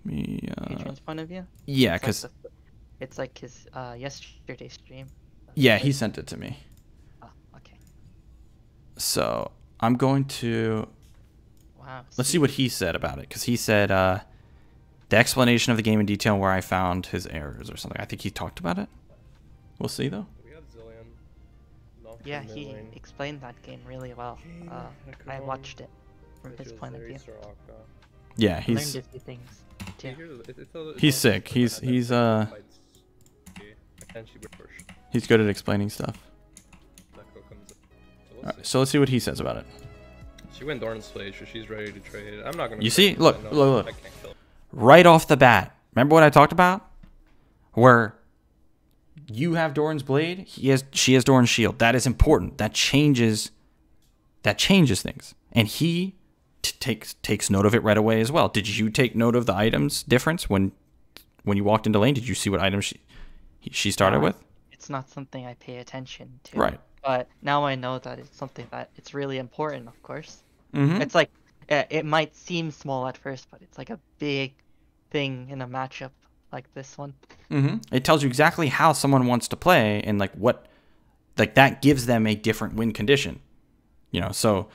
Adrian's point of view. Yeah, because it's like his yesterday's stream. Yeah, he sent it to me. Oh, okay. So I'm going to. Wow. Let's see what he said about it, because he said the explanation of the game in detail where I found his errors or something. I think he talked about it. We'll see though. We had Zillion. Yeah, he explained that game really well. I watched it from his point of view. Yeah, he's learned a few things too. He's sick. He's good at explaining stuff. Alright, so let's see what he says about it. She went Dorn's Slade, so she's ready to trade. I'm not gonna. You see, look. Right off the bat, remember what I talked about? Where you have Doran's blade, she has Doran's shield. That is important. That changes things. And he takes note of it right away as well. Did you take note of the items difference when you walked into lane? Did you see what item she started with? It's not something I pay attention to. Right. But now I know that it's something that it's really important, of course. Mm-hmm. It's like, it might seem small at first, but it's like a big thing in a matchup like this one. Mm-hmm. It tells you exactly how someone wants to play, and like that gives them a different win condition. You know, so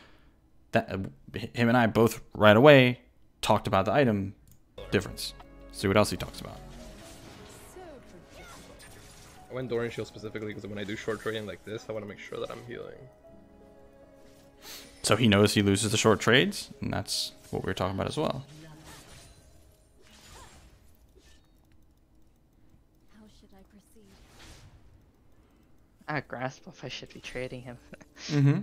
that him and I both right away talked about the item difference. See what else he talks about. I went Doran Shield specifically because when I do short trading like this, I want to make sure that I'm healing. So he knows he loses the short trades, and that's what we were talking about as well. How should I proceed? I grasp if I should be trading him. Mm-hmm.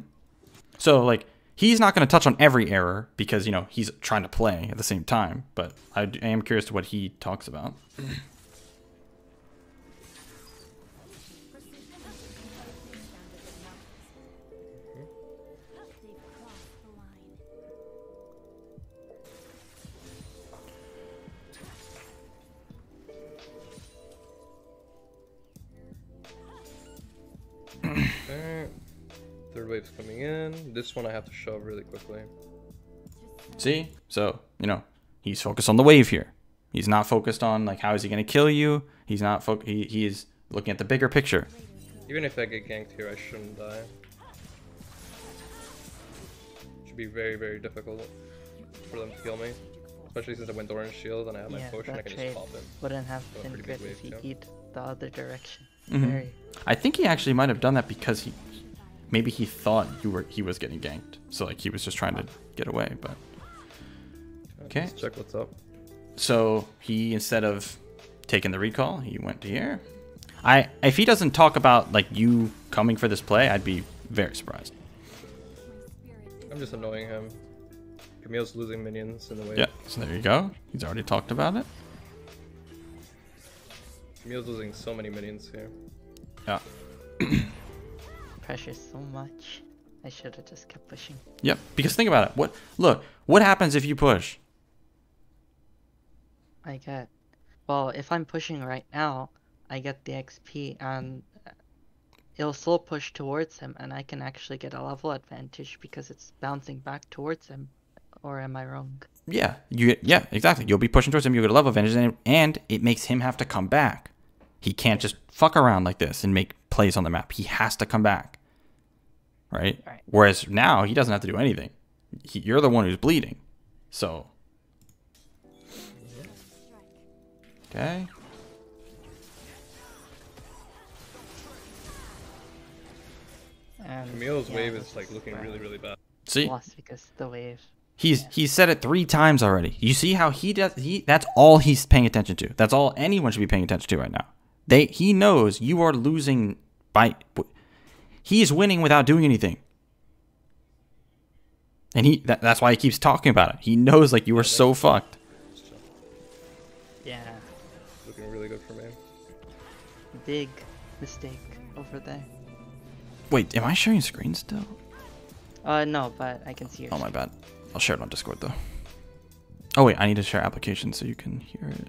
So like he's not going to touch on every error because you know he's trying to play at the same time. But I am curious to what he talks about. Okay. Third wave's coming in. This one I have to shove really quickly. See? So, you know, he's focused on the wave here. He's not focused on, like, how is he going to kill you? He's not he is looking at the bigger picture. Even if I get ganked here, I shouldn't die. Should be very, very difficult for them to kill me. Especially since I went orange shield and I have my potion, I can just pop in. Wouldn't have So a been pretty good big if he wave, eat the other direction. Mhm. I think he actually might have done that because maybe he thought he was getting ganked. So, like, he was just trying to get away, but... Okay. Let's check what's up. So he, instead of taking the recall, he went to here. If he doesn't talk about, like, you coming for this play, I'd be very surprised. I'm just annoying him. Camille's losing minions in the wave. Yeah, so there you go. He's already talked about it. Camille's losing so many minions here. Yeah. Pressure so much. I should have just kept pushing. Yep, because think about it. What happens if you push? Well, if I'm pushing right now, I get the XP and it'll slow push towards him and I can actually get a level advantage because it's bouncing back towards him. Or am I wrong? Yeah, yeah, exactly. You'll be pushing towards him, you'll get a level advantage, and it makes him have to come back. He can't just fuck around like this and make plays on the map. He has to come back. Right? Whereas now, he doesn't have to do anything. You're the one who's bleeding. So... Okay. Camille's wave is like looking really, really bad. See? Lost because the wave. He's said it 3 times already. You see how he does? That's all he's paying attention to. That's all anyone should be paying attention to right now. He knows you are losing by. He is winning without doing anything, and that's why he keeps talking about it. He knows like you are so fucked. Yeah. Looking really good for me. Big mistake over there. Wait, am I sharing screen still? No, but I can see your Oh, my bad. I'll share it on Discord, though. Oh, wait, I need to share applications so you can hear it.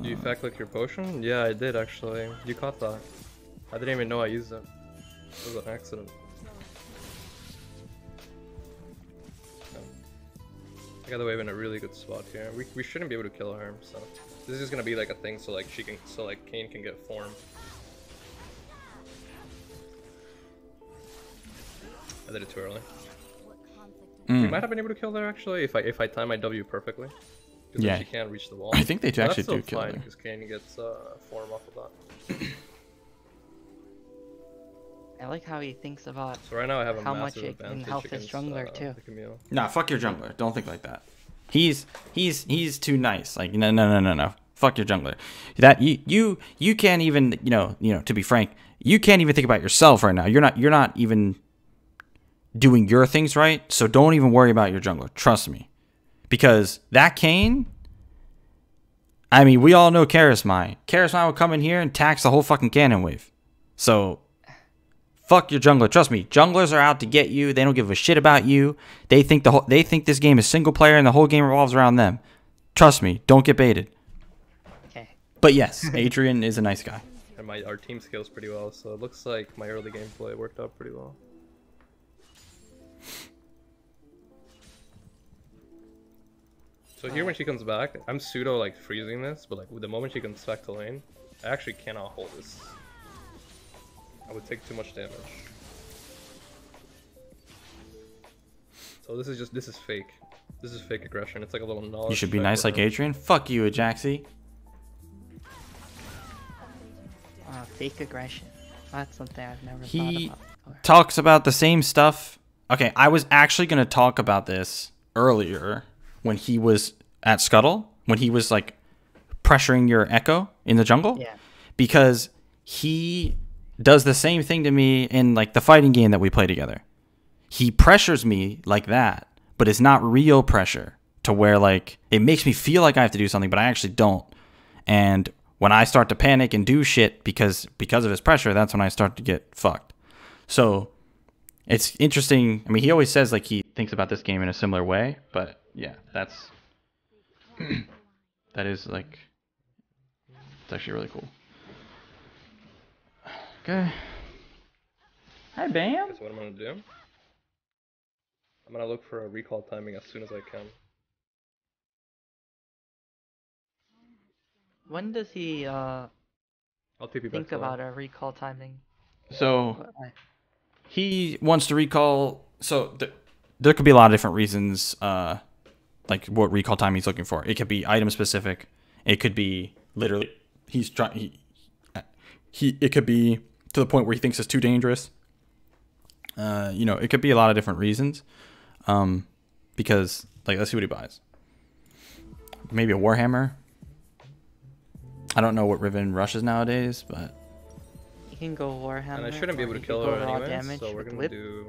Do you fact click your potion? Yeah, I did, actually. You caught that. I didn't even know I used it. It was an accident. Yeah. I got the wave in a really good spot here. We shouldn't be able to kill her, so... This is gonna be like a thing so like Kayn can get form. I did it too early. We might have been able to kill her actually if I time my W perfectly. Because Yeah. she can't reach the wall. I think they actually do kill her. Because Kayn gets form off of that. I like how he thinks about So right now I have a how much massive it can advantage help his against jungler too. the Camille. Nah, fuck your jungler. Don't think like that. He's too nice. Like no. Fuck your jungler. That you can't even to be frank, you can't even think about yourself right now. You're not even doing your things right. So don't even worry about your jungler. Trust me, because that Kayn. I mean, we all know Charismai. Charismai will come in here and tax the whole fucking cannon wave. So. Fuck your jungler. Trust me. Junglers are out to get you. They don't give a shit about you. They think this game is single player and the whole game revolves around them. Trust me. Don't get baited. Okay. But yes, Adrian is a nice guy. And our team scales pretty well, so it looks like my early gameplay worked out pretty well. So here when she comes back, I'm pseudo like freezing this, but like the moment she comes back to lane, I actually cannot hold this. I would take too much damage. So this is fake. This is fake aggression. It's like a little knowledge. You should be check nice for like her. Adrian. Fuck you, Ajaxi. Fake aggression. That's something I've never He thought about before. talks about the same stuff. Okay, I was actually going to talk about this earlier when he was at Scuttle, when he was like pressuring your Echo in the jungle. Yeah. Because he does the same thing to me in like the fighting game that we play together. He pressures me like that, but it's not real pressure to where like it makes me feel like I have to do something, but I actually don't. And when I start to panic and do shit because of his pressure, that's when I start to get fucked. So it's interesting. I mean, he always says like he thinks about this game in a similar way, but yeah, that is like, it's actually really cool. Okay. Hi, Bam. That's what I'm gonna do. I'm gonna look for a recall timing as soon as I can. When does he I'll TP back think to about a recall timing? So he wants to recall. So there could be a lot of different reasons, like what recall time he's looking for. It could be item specific. It could be literally he's trying. It could be to the point where he thinks it's too dangerous. You know, it could be a lot of different reasons. Because like, let's see what he buys. Maybe a Warhammer. I don't know what Riven rushes nowadays, but You can go Warhammer. And I shouldn't be or able to you kill could her go raw anyway, damage so we're with gonna whip. do...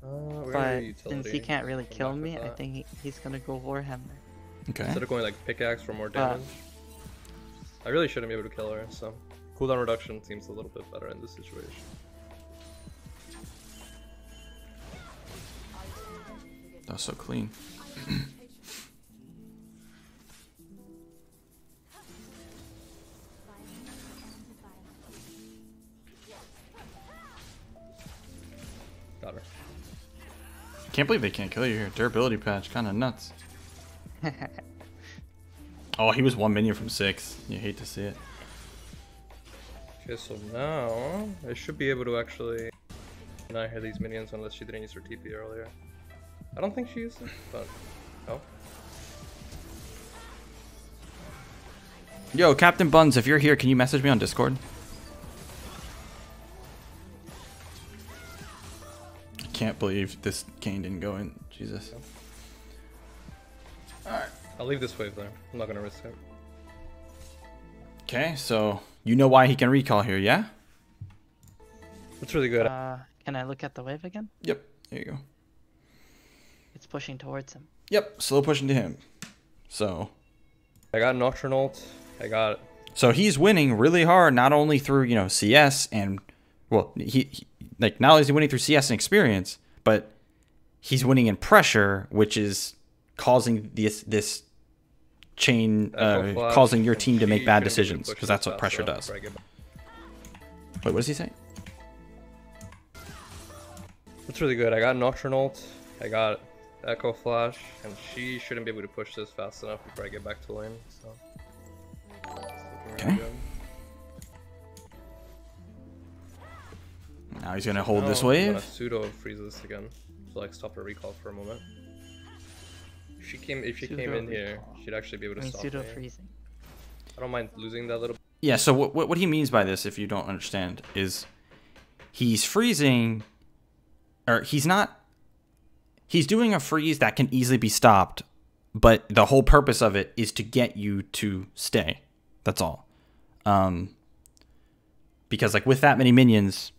we're gonna But do utility. since he can't really Come kill back with me, I that. think he's gonna go Warhammer. okay. Instead of going like pickaxe for more damage. I really shouldn't be able to kill her, so... Cooldown reduction seems a little bit better in this situation. That was so clean. Got her. Can't believe they can't kill you here. Durability patch, kind of nuts. Oh, he was 1 minion from 6. You hate to see it. Okay, so now I should be able to actually deny her these minions unless she didn't use her TP earlier. I don't think she used it, but oh. Yo, Captain Buns, if you're here, can you message me on Discord? I can't believe this Kane didn't go in. Jesus. Alright. I'll leave this wave there. I'm not gonna risk it. Okay, so you know why he can recall here, yeah? That's really good. Can I look at the wave again? Yep, there you go. It's pushing towards him. Yep, slow pushing to him. So I got Nocturnal. I got... So he's winning really hard, not only through, you know, CS and, well, he like, not only is he winning through CS and experience, but he's winning in pressure, which is causing this chain, causing your team to make bad decisions, because that's what pressure does. Wait, what does he say? That's really good. I got Nocturnal. I got Echo Flash, and she shouldn't be able to push this fast enough before I get back to lane, so... Okay. Now he's gonna hold this wave. I'm gonna pseudo freeze this again, so like stop her recall for a moment. If she came in here, she'd actually be able to stop pseudo me. freezing. I don't mind losing that little. Yeah. So what he means by this, if you don't understand, is he's freezing, or he's not. He's doing a freeze that can easily be stopped, but the whole purpose of it is to get you to stay. That's all. Because like with that many minions,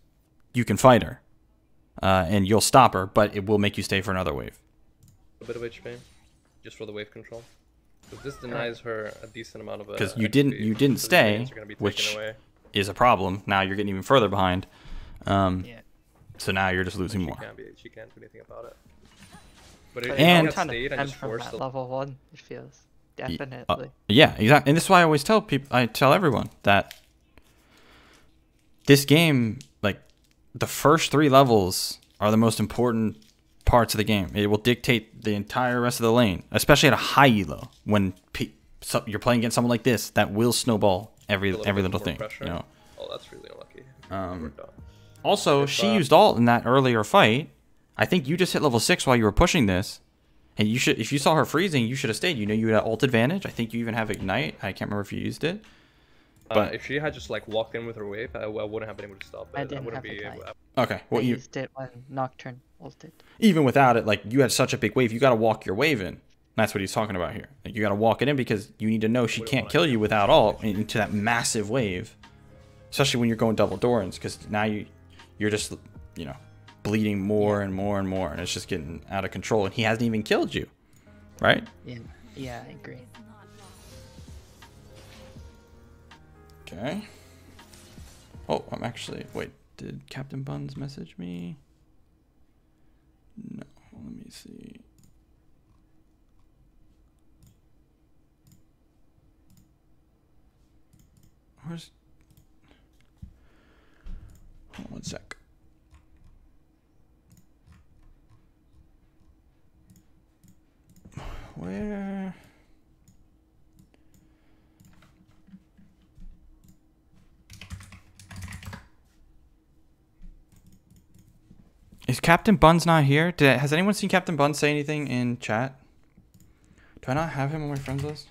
you can fight her, and you'll stop her, but it will make you stay for another wave. A bit of HP, just for the wave control. Because this denies her a decent amount of. Because you didn't so stay, which is a problem. Now you're getting even further behind. So now you're just losing more. She can't do anything about it. But and if stayed and just forced level 1, it feels definitely. Yeah, exactly. And this is why I always tell people, I tell everyone that this game, like the first 3 levels are the most important parts of the game. It will dictate the entire rest of the lane, especially at a high elo when you're playing against someone like this that will snowball every little thing. You know. Oh, that's really unlucky. Also, she used ult in that earlier fight. I think you just hit level 6 while you were pushing this. And you should, if you saw her freezing, you should have stayed. You know you had ult advantage. I think you even have ignite. I can't remember if you used it. But if she had just like walked in with her wave, I wouldn't have been able to stop it. I didn't wouldn't have be ignite. okay, well I you used it when Nocturne ulted. Even without it, like you had such a big wave, you got to walk your wave in. That's what he's talking about here. Like, you got to walk it in because you need to know she can't kill you without ult into that massive wave, especially when you're going double Dorans, because now you're just, you know, bleeding more and more and more, and it's just getting out of control. And he hasn't even killed you, right? Yeah, I agree. Okay. Oh, I'm actually... Wait, did Captain Buns message me? No, let me see. Where's... Hold on one sec. Where? Is Captain Buns not here? Has anyone seen Captain Buns say anything in chat? Do I not have him on my friends list?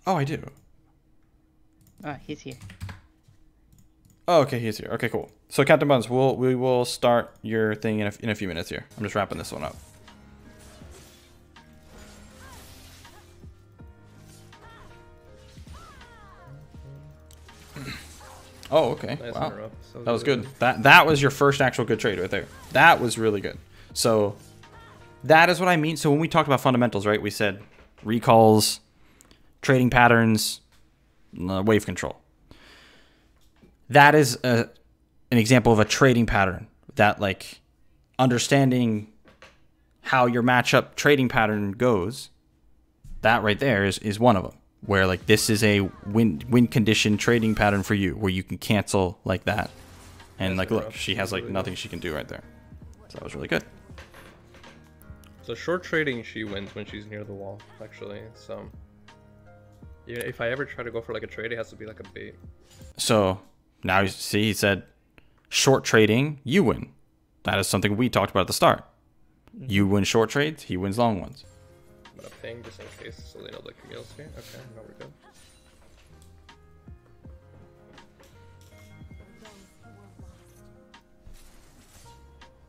Oh, I do. He's here. Oh, okay, he's here. Okay, cool. So Captain Buns, we will start your thing in a few minutes here. I'm just wrapping this one up. Oh, okay. Nice Wow. interrupt. That was good. That was your first actual good trade right there. That was really good. So that is what I mean. So when we talked about fundamentals, right, we said recalls, trading patterns, wave control. That is an example of a trading pattern that, like, understanding how your matchup trading pattern goes, that right there is one of them. Where, like, this is a win condition trading pattern for you, where you can cancel like that. And, like, look, she has, like, nothing she can do right there. So that was really good. So short trading, she wins when she's near the wall, actually. So if I ever try to go for, like, a trade, it has to be, like, a bait. So now you see, he said, short trading, you win. That is something we talked about at the start. You win short trades, he wins long ones. I'm gonna ping just in case so they know that Camille's here. Okay, now we're good.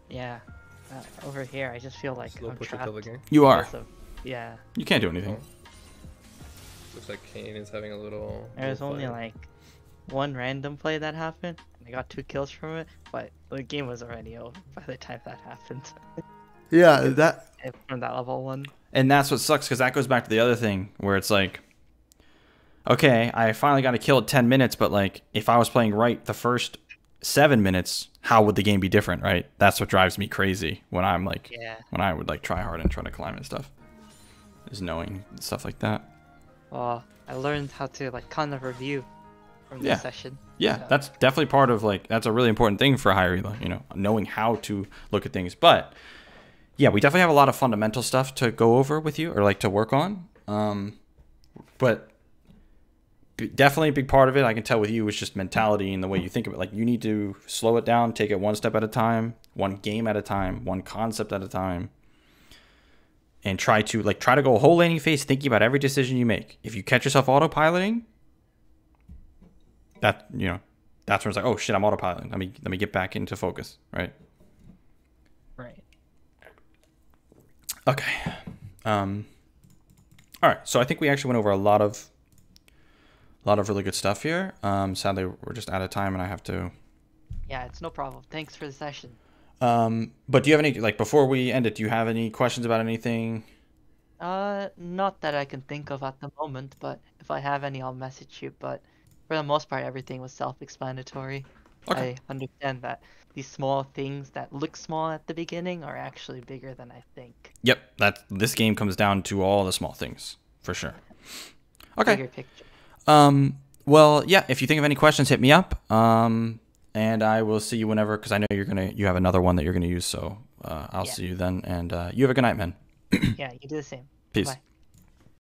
Yeah. Over here, I just feel like Slow I'm push trapped. until the game. You are. because of- yeah. You can't do anything. Looks like Kane is having a little. There's little only fight. like one random play that happened, and I got 2 kills from it, but the game was already over by the time that happened. Yeah, that. From that level 1. And that's what sucks, because that goes back to the other thing where it's like, okay, I finally got a kill at 10 minutes, but, like, if I was playing right the first 7 minutes, how would the game be different, right? That's what drives me crazy when I'm like, when I would, like, try hard and try to climb and stuff, is knowing stuff like that. Well, I learned how to, like, kind of review from this session. Yeah, that's definitely part of, like, that's a really important thing for higher elo, you know, knowing how to look at things. But yeah, we definitely have a lot of fundamental stuff to go over with you, or, like, to work on. But definitely a big part of it, I can tell with you, is just mentality and the way you think of it. Like, you need to slow it down, take it one step at a time, one game at a time, one concept at a time, and try to go a whole laning phase thinking about every decision you make. If you catch yourself autopiloting, that, you know, that's when it's like, oh shit, I'm autopiloting. Let me get back into focus, right? Right. Okay. All right. So I think we actually went over a lot of really good stuff here. Sadly, we're just out of time, and I have to. Yeah, it's no problem. Thanks for the session. But do you have any, like, before we end it, do you have any questions about anything? Not that I can think of at the moment, but if I have any, I'll message you. But for the most part, everything was self-explanatory. Okay. I understand that these small things that look small at the beginning are actually bigger than I think. Yep. This game comes down to all the small things, for sure. Okay. Bigger picture. Well, yeah, if you think of any questions, hit me up. And I will see you whenever, because I know you have another one that you're gonna use. So I'll see you then. And you have a good night, man. Yeah, you do the same. Peace. Bye.